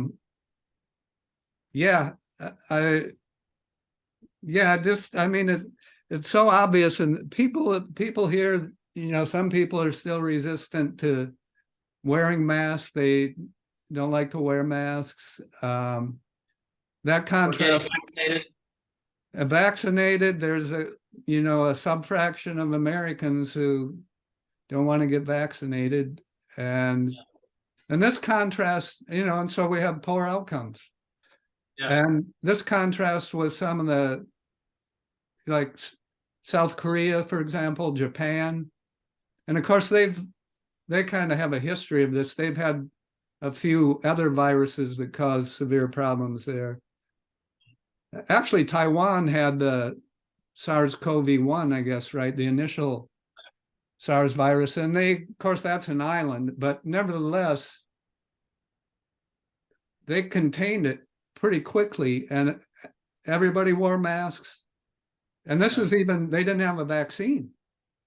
mean, it's so obvious, and people here, you know, some people are still resistant to wearing masks. They don't like to wear masks. That contrast, vaccinated, there's a subfraction of Americans who don't want to get vaccinated, and this contrast, you know, and so we have poor outcomes. And this contrast with some of the, like South Korea, for example, Japan, and of course they kind of have a history of this. They've had a few other viruses that cause severe problems there. Actually, Taiwan had the SARS-CoV2, I guess, right? The initial SARS virus, and of course, that's an island, but nevertheless, they contained it pretty quickly, and everybody wore masks. And this was even, they didn't have a vaccine,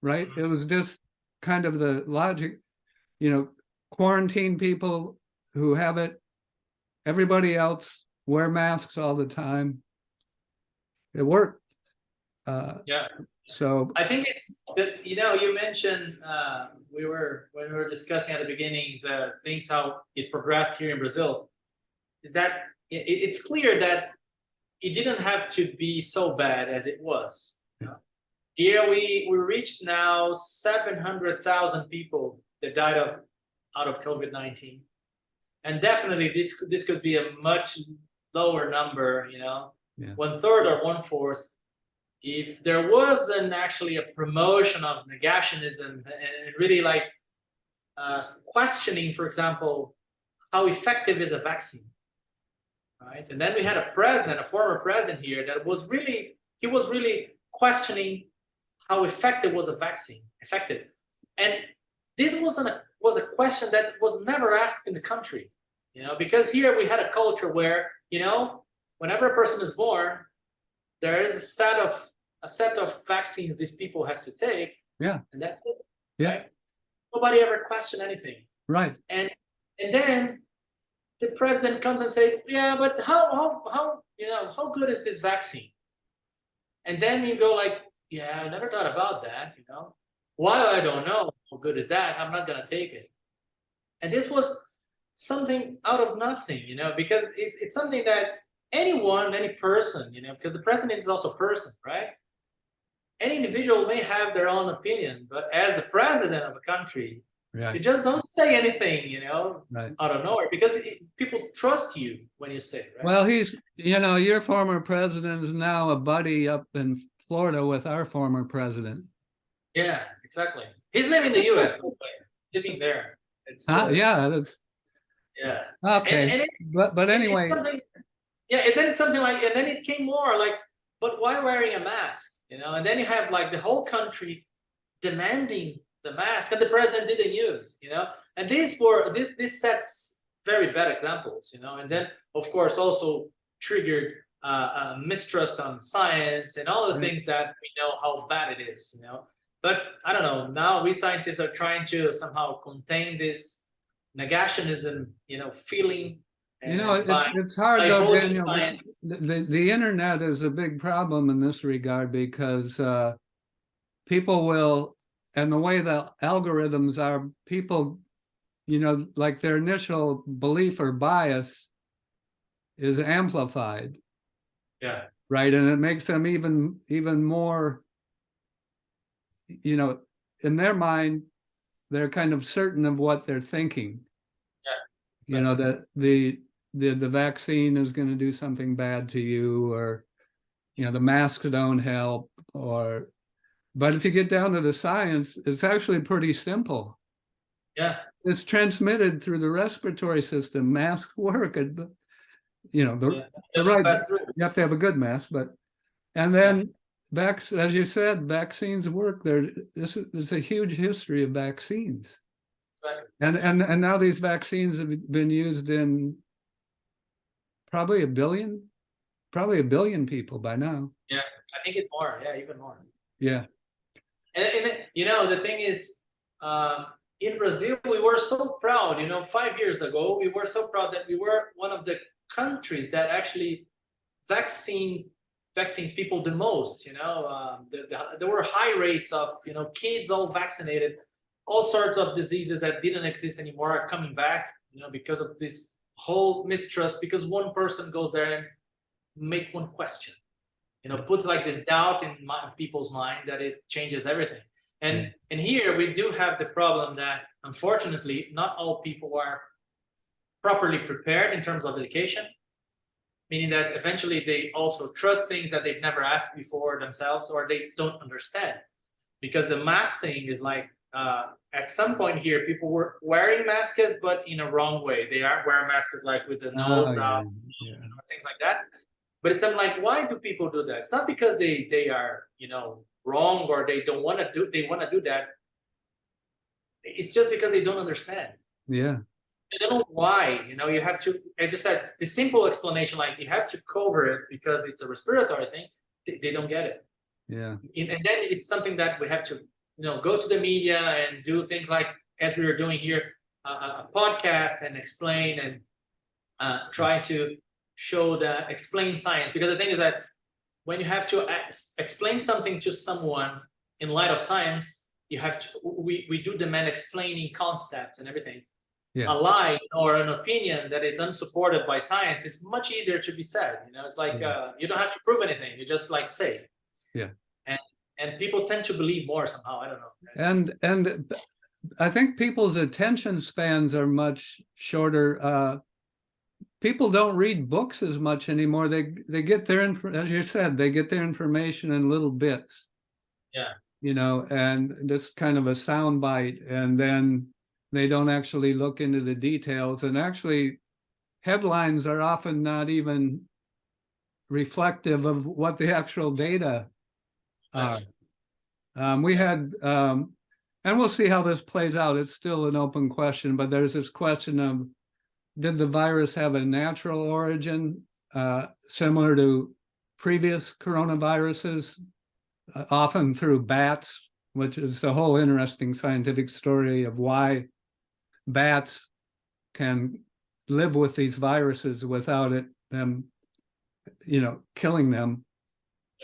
right? It was just kind of the logic, you know, quarantine people who have it, everybody else wear masks all the time. it worked. Yeah. So I think it's that, you mentioned when we were discussing at the beginning the things how it progressed here in Brazil, is that it's clear that it didn't have to be so bad as it was. Yeah. Here we reached now 700,000 people that died out of COVID-19, and definitely this could be a much lower number. Yeah. 1/3 or 1/4. If there wasn't actually a promotion of negationism and really like questioning, for example, how effective is a vaccine, right? And then we had a former president here that was really questioning how effective was a vaccine, and this was a question that was never asked in the country, because here we had a culture where whenever a person is born, there is a set of vaccines these people has to take. Yeah. And that's it. Yeah. Right? Nobody ever questioned anything. Right. And then the president comes and say, yeah, but how good is this vaccine? And then you go like, yeah, I never thought about that, Why? I don't know. How good is that? I'm not gonna take it. And this was something out of nothing, because it's something that anyone, any person, because the president is also a person, right? Any individual may have their own opinion, but as the president of a country, you just don't say anything, Right. out of nowhere, because people trust you when you say it, right? Well, he's, your former president is now a buddy up in Florida with our former president. Yeah, exactly. He's living in the U.S. living there. It's yeah, that's yeah. okay. But anyway, yeah, and then it's something like, and then it came more like, but why wearing a mask? And then you have like the whole country demanding the mask, and the president didn't use. And this sets very bad examples. And then of course also triggered mistrust on science and all the things that we know how bad it is. But I don't know. Now we scientists are trying to somehow contain this negationism, feeling. It's hard though, holding Daniel. science. The internet is a big problem in this regard, because people will, and the way the algorithms are, people, like their initial belief or bias is amplified. Yeah. Right. And it makes them even more, in their mind, they're kind of certain of what they're thinking. Yeah. Exactly. That the vaccine is going to do something bad to you, or the masks don't help, but if you get down to the science, it's actually pretty simple. Yeah. It's transmitted through the respiratory system. Masks work, and you have to have a good mask, and then as you said, vaccines work. There's a huge history of vaccines. Exactly. And now these vaccines have been used in probably a billion people by now. Yeah, I think it's more. Yeah, even more. Yeah. And the thing is, in Brazil, we were so proud. 5 years ago, we were so proud that we were one of the countries that actually vaccines people the most. There were high rates of kids all vaccinated. All sorts of diseases that didn't exist anymore are coming back, because of this whole mistrust, because one person goes there and make one question, puts like this doubt in people's mind that it changes everything. And here we do have the problem that unfortunately not all people are properly prepared in terms of education, meaning that eventually they also trust things that they've never asked before themselves, or they don't understand, because the mask thing is like, at some point here, people were wearing masks, but in a wrong way. They aren't wearing masks like with the nose out, things like that. But it's like, why do people do that? It's not because they are wrong, or they don't want to do. They want to do that. It's just because they don't understand. Yeah. They don't know why. You have to, as you said, the simple explanation, like you have to cover it because it's a respiratory thing. They don't get it. Yeah. And then it's something that we have to go to the media and do things like, as we are doing here, a podcast, and explain and try to explain science. Because the thing is that when you have to explain something to someone in light of science, you have to, we do demand explaining concepts and everything. Yeah. A lie or an opinion that is unsupported by science is much easier to be said. You know, it's like you don't have to prove anything. You just like say. Yeah. And people tend to believe more somehow. I don't know. And I think people's attention spans are much shorter. People don't read books as much anymore. They get their as you said, they get their information in little bits. Yeah. You know, and just kind of a sound bite, and then they don't actually look into the details. And actually, headlines are often not even reflective of what the actual data are. We had, and we'll see how this plays out. It's still an open question, but there's this question of, did the virus have a natural origin similar to previous coronaviruses, often through bats, which is a whole interesting scientific story of why bats can live with these viruses without them, you know, killing them,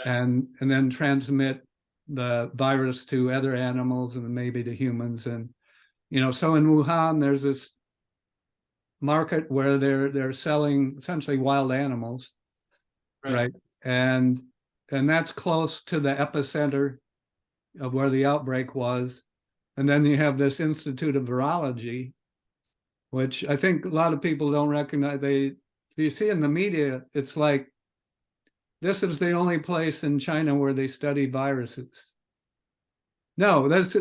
and then transmit the virus to other animals and maybe to humans. And, you know, so in Wuhan, there's this market where they're selling essentially wild animals, right? And that's close to the epicenter of where the outbreak was. And then you have this Institute of Virology, which I think a lot of people don't recognize. If you see in the media, it's like, this is the only place in China where they study viruses. No, that's,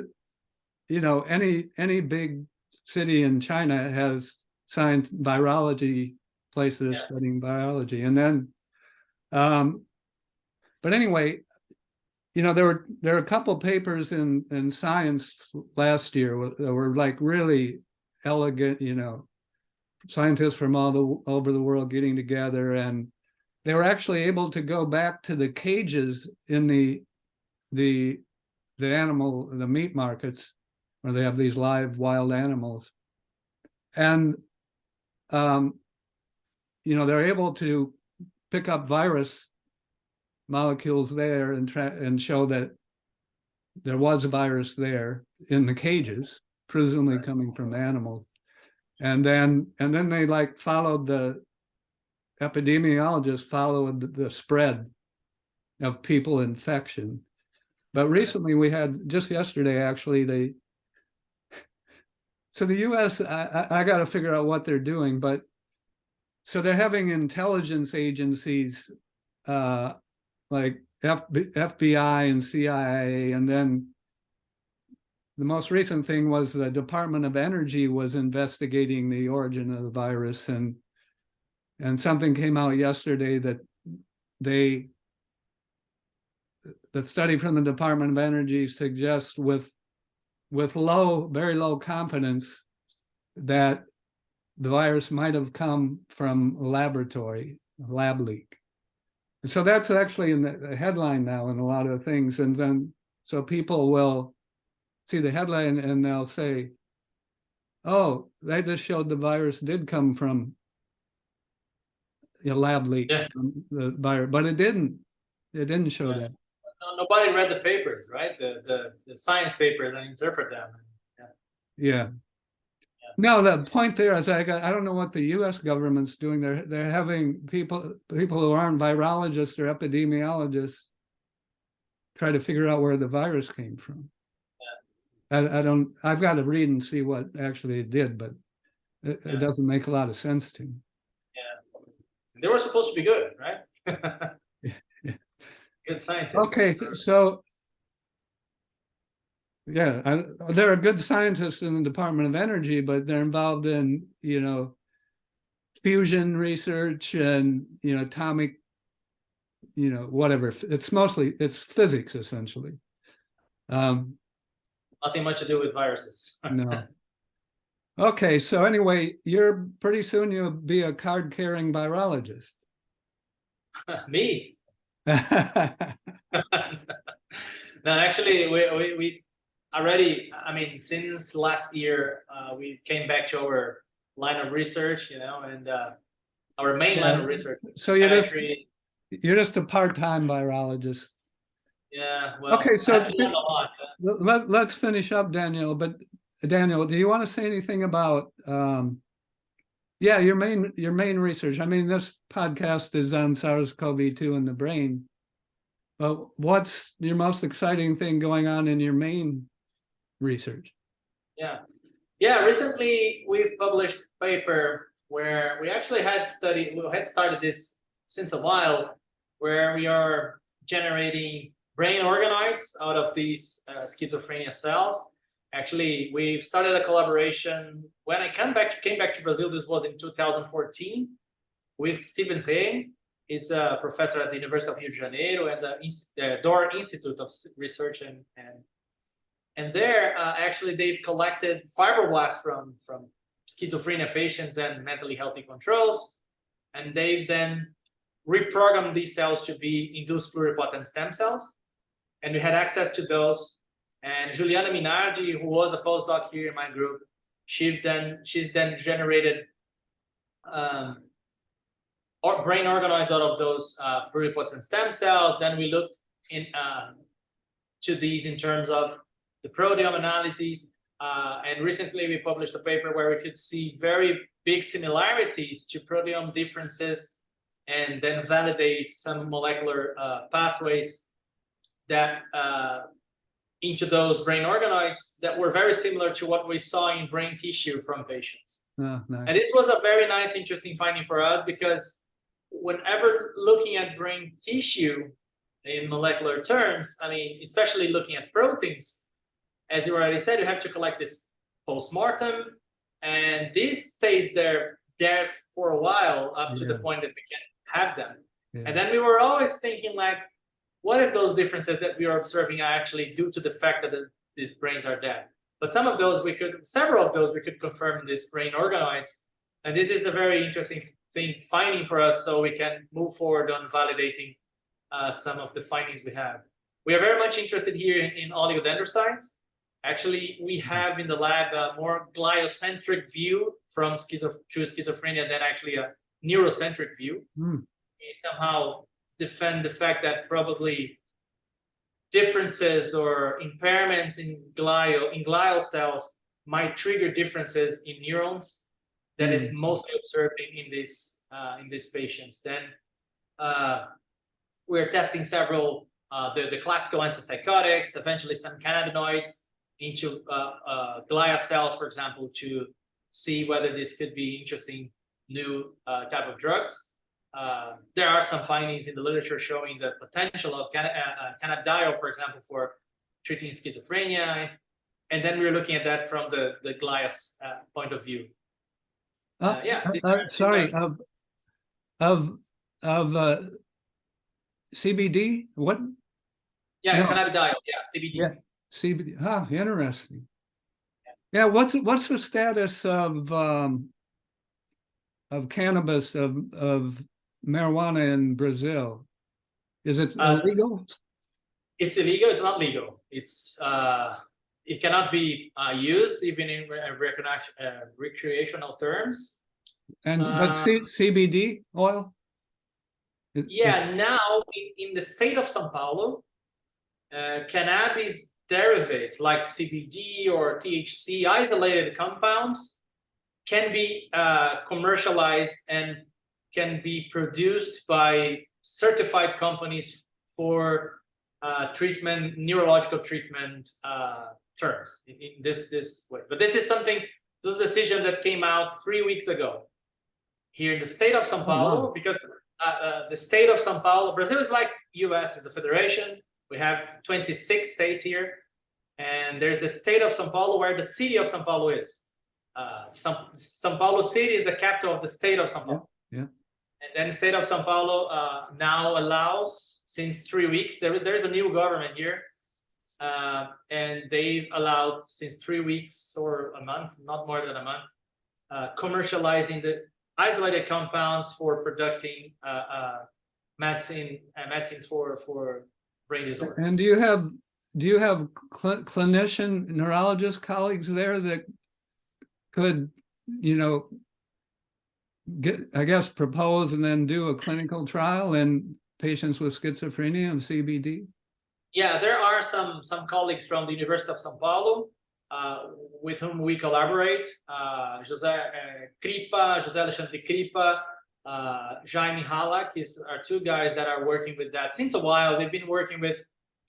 you know, any big city in China has science virology places studying biology. And then, but anyway, you know, there were a couple papers in Science last year that were like really elegant, you know, scientists from over the world getting together, and they were actually able to go back to the cages in the meat markets where they have these live wild animals, and you know, they're able to pick up virus molecules there and show that there was a virus there in the cages, presumably coming from animals. And then they like followed the epidemiologists followed the spread of people infection. But recently we had, just yesterday actually, so the US, I got to figure out what they're doing, but so they're having intelligence agencies like FBI and CIA, and then the most recent thing was the Department of Energy was investigating the origin of the virus, and something came out yesterday that the study from the Department of Energy suggests with very low confidence that the virus might have come from a laboratory, a lab leak. And so that's actually in the headline now in a lot of things. And then, so people will see the headline and they'll say, oh, they just showed the virus did come from a lab leak, the virus, but it didn't show that. Nobody read the papers, right? The science papers, and interpret them. Yeah. No, the point there is I don't know what the U.S. government's doing. They're having people who aren't virologists or epidemiologists try to figure out where the virus came from. Yeah. I've got to read and see what actually it did, but it doesn't make a lot of sense to me. Yeah, they were supposed to be good, right? Good scientists. Okay, so yeah, there are good scientists in the Department of Energy, but they're involved in, you know, fusion research and, you know, atomic, you know, whatever. It's physics essentially. Nothing much to do with viruses. No. Okay, so anyway, pretty soon you'll be a card-carrying virologist. Me? No, actually, we already, I mean, since last year, we came back to our line of research, you know, and our main line of research. So you're You're just a part-time virologist. Yeah, well, Okay, so I have to learn a lot. let's finish up, Daniel. But Daniel, do you want to say anything about yeah, your main research? I mean, this podcast is on SARS-CoV2 in the brain. But what's your most exciting thing going on in your main research? Yeah, recently we've published a paper where we actually had started this since a while, where we are generating brain organoids out of these schizophrenia cells. Actually, we've started a collaboration. When I came back to Brazil, this was in 2014, with Steven Rey. He's a professor at the University of Rio de Janeiro and the DOR Institute of Research, and there actually they've collected fibroblasts from schizophrenia patients and mentally healthy controls, and they've then reprogrammed these cells to be induced pluripotent stem cells, and we had access to those. And Juliana Minardi, who was a postdoc here in my group, she's then generated brain organoids out of those pluripotent stem cells. Then we looked to these in terms of the proteome analyses, and recently we published a paper where we could see very big similarities to proteome differences, and then validate some molecular pathways that into those brain organoids that were very similar to what we saw in brain tissue from patients. Oh, nice. And this was a very nice, interesting finding for us, because whenever looking at brain tissue in molecular terms, I mean, especially looking at proteins, as you already said, you have to collect this post-mortem, and this stays there for a while, up to the point that we can have them. Yeah. And then we were always thinking, like, what if those differences that we are observing are actually due to the fact that these brains are dead? But several of those we could confirm in these brain organoids, and this is a very interesting finding for us, so we can move forward on validating some of the findings we have. We are very much interested here in oligodendrocytes. Actually, we have in the lab a more gliocentric view from schizophrenia than actually a neurocentric view. We somehow defend the fact that probably differences or impairments in glial cells might trigger differences in neurons that is mostly observed in these patients. Then we're testing several the classical antipsychotics, eventually some cannabinoids into glial cells, for example, to see whether this could be interesting new type of drugs. There are some findings in the literature showing the potential of cannabidiol, for example, for treating schizophrenia. And then we're looking at that from the glia point of view. Sorry, of CBD? What? Yeah, No. cannabidiol. Yeah, CBD. Yeah, CBD. Ah, interesting. Yeah, what's the status of cannabis, of marijuana in Brazil? Is it illegal? It's illegal. It's not legal. It's it cannot be used even in recreational terms. And but CBD oil? Now in the state of São Paulo, cannabis derivatives like CBD or THC, isolated compounds, can be commercialized and can be produced by certified companies for treatment, neurological treatment terms in this way. But this is a decision that came out 3 weeks ago here in the state of São Paulo, because the state of São Paulo, Brazil is like US, is a federation. We have 26 states here, and there's the state of São Paulo where the city of São Paulo is. São Paulo City is the capital of the state of São Paulo. Yeah. And then the state of São Paulo now allows, since 3 weeks, there is a new government here, and they've allowed since 3 weeks or a month, not more than a month, commercializing the isolated compounds for producing medicines for brain disorders. And do you have clinician neurologist colleagues there that could, propose and then do a clinical trial in patients with schizophrenia and CBD? Yeah, there are some colleagues from the University of São Paulo with whom we collaborate. José Alexandre Cripa, Jaime Halak are two guys that are working with that since a while. They've been working with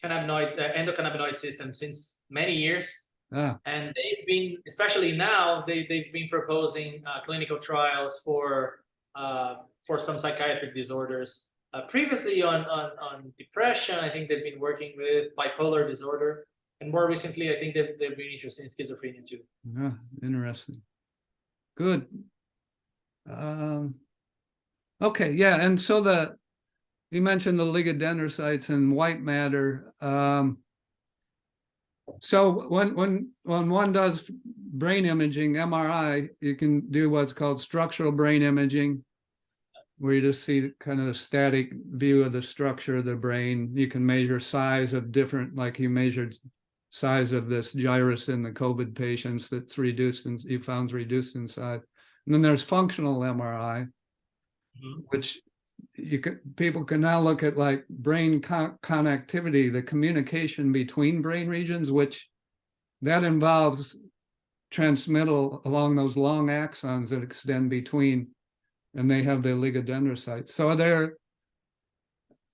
endocannabinoid system since many years. And they've been, especially now, they've been proposing clinical trials for some psychiatric disorders. Previously on depression, I think they've been working with bipolar disorder, and more recently, I think they've been interested in schizophrenia too. Interesting. Good. Okay, yeah, and so you mentioned the oligodendrocytes and white matter. So when one does brain imaging, MRI, you can do what's called structural brain imaging, where you just see kind of a static view of the structure of the brain. You can measure size of different, like you measured size of this gyrus in the COVID patients that's reduced, and you found reduced in size. And then there's functional MRI, which people can now look at, like brain connectivity, the communication between brain regions, which that involves transmittal along those long axons that extend between, and they have the oligodendrocytes. So they're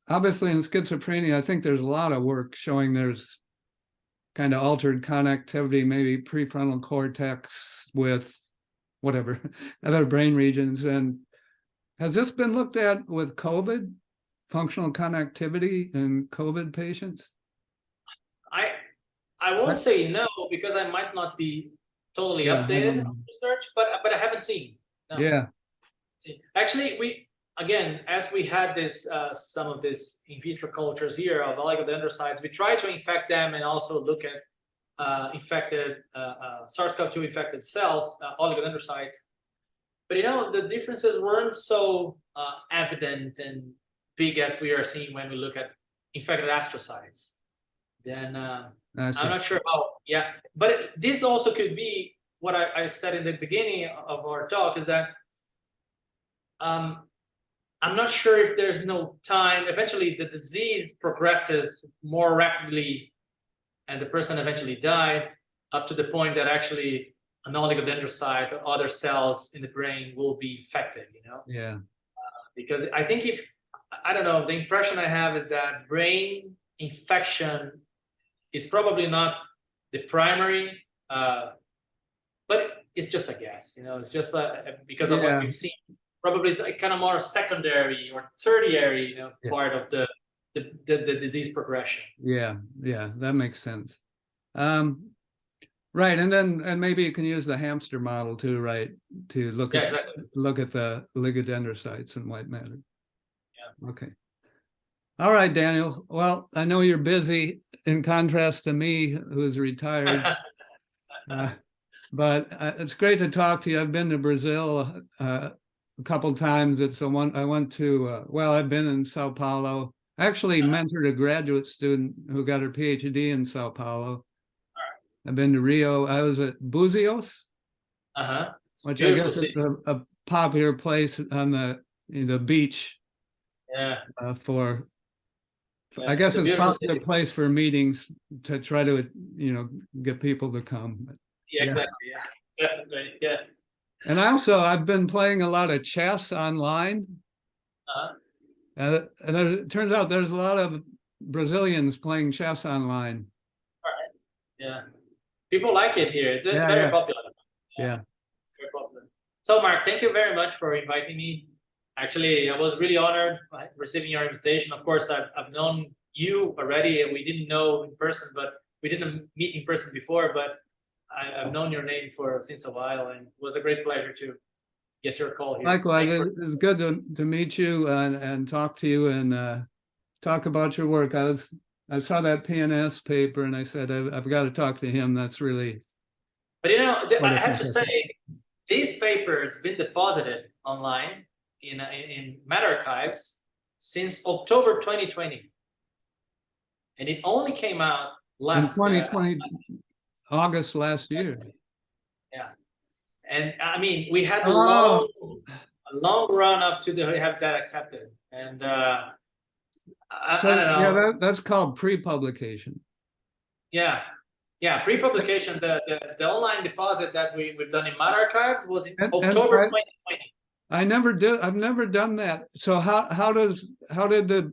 obviously in schizophrenia, I think there's a lot of work showing there's kind of altered connectivity, maybe prefrontal cortex with whatever other brain regions. And has this been looked at with COVID, functional connectivity in COVID patients? I won't say no, because I might not be totally updated on research, but I haven't seen. No. Yeah. Actually, as we had this some of this in vitro cultures here of oligodendrocytes, we try to infect them and also look at infected SARS-CoV2 infected cells, oligodendrocytes. But the differences weren't so evident and big as we are seeing when we look at infected astrocytes. Then I'm not sure how. Yeah, but this also could be what I said in the beginning of our talk, is that I'm not sure if there's no time. Eventually, the disease progresses more rapidly, and the person eventually died, up to the point that actually an oligodendrocyte or other cells in the brain will be infected. Yeah. Because I think I don't know, the impression I have is that brain infection is probably not the primary, but it's just a guess. It's just because of what we've seen. Probably it's kind of more secondary or tertiary, part of the disease progression. Yeah, that makes sense. Right, and maybe you can use the hamster model too, right? To look at the oligodendrocytes and white matter. Yeah. Okay. All right, Daniel. Well, I know you're busy in contrast to me, who's retired. But it's great to talk to you. I've been to Brazil a couple times. I went to, I've been in Sao Paulo. I actually mentored a graduate student who got her PhD in Sao Paulo. I've been to Rio. I was at Buzios, which I guess is a popular place on the beach. Yeah. I guess it's probably a place for meetings to try to, get people to come. Yeah, exactly. Yeah, definitely. Yeah. And I've been playing a lot of chess online. And it turns out there's a lot of Brazilians playing chess online. All right. Yeah. People like it here. It's very popular. Yeah. Very popular. So, Mark, thank you very much for inviting me. Actually, I was really honored receiving your invitation. Of course, I've known you already, and we didn't know in person, but we didn't meet in person before. But I've known your name since a while, and it was a great pleasure to get your call here. Likewise, it's good to meet you and talk to you and talk about your work. I saw that PNS paper, and I said I've got to talk to him. That's really. But I have to say, this paper has been deposited online in meta-archives since October 2020, and it only came out last 2020 August last year. Yeah, and I mean we had a long run up to have that accepted, and I So, don't know. yeah, that's called pre-publication. Yeah, yeah. Pre-publication, the online deposit that we've done in medRxiv was in And October I- 2020. I've never done that. So how did the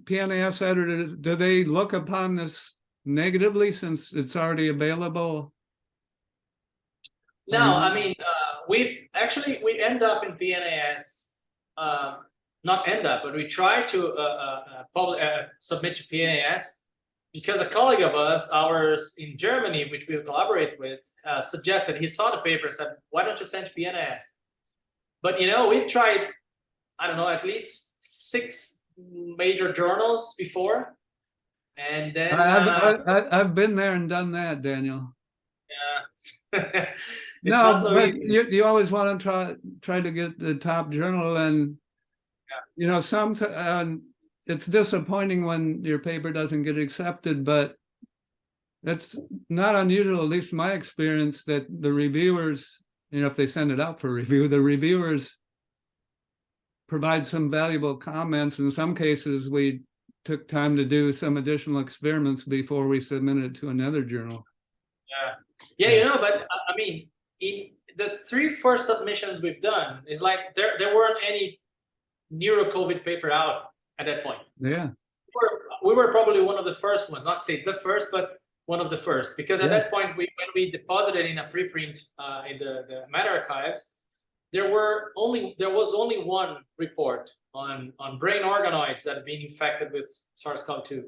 PNAS editor, do they look upon this negatively since it's already available? No, I mean, we end up in PNAS, not end up, but we try to submit to PNAS because a colleague of ours in Germany, which we collaborate with, suggested, he saw the paper and said, why don't you send to PNAS? But, we've tried, I don't know, at least 6 major journals before. And then I've been there and done that, Daniel. yeah. It's No, not so but easy. you always want to try to get the top journal, and it's disappointing when your paper doesn't get accepted, but it's not unusual, at least in my experience, that the reviewers, if they send it out for review, the reviewers provide some valuable comments. In some cases, we took time to do some additional experiments before we submitted it to another journal. Yeah, but I mean, in the 3 first submissions we've done, is like there weren't any NeuroCOVID paper out at that point. Yeah. We were probably one of the first ones, not say the first, but one of the first, because at that point, when we deposited in a preprint in the medRxiv, there was only one report on brain organoids that had been infected with SARS-CoV2.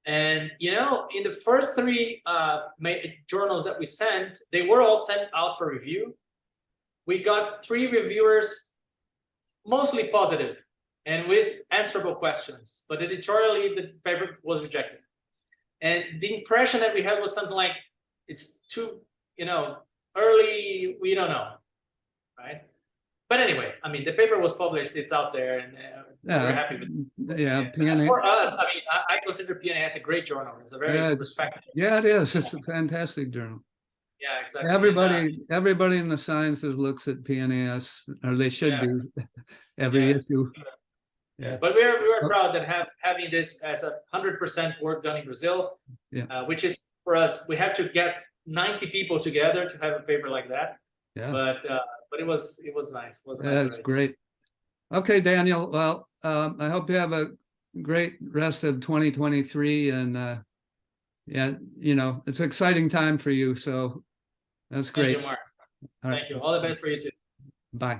And in the first 3 journals that we sent, they were all sent out for review. We got 3 reviewers, mostly positive and with answerable questions, but editorially the paper was rejected. And the impression that we had was something like, it's too early, we don't know, right? But anyway, I mean, the paper was published, it's out there, and we're happy with it. Yeah, For us, I mean, I consider PNAS a great journal. It's a very respected. Yeah, it is. It's a fantastic journal. Yeah, exactly. Everybody in the sciences looks at PNAS, or they should be, every issue. Yeah, but we were proud that having this as 100% work done in Brazil, which is for us, we had to get 90 people together to have a paper like that. Yeah. But it was nice. It was nice. That's great. Okay, Daniel. Well, I hope you have a great rest of 2023, and it's an exciting time for you. So that's great. Thank you, Mark. Thank you. All the best for you too. Bye.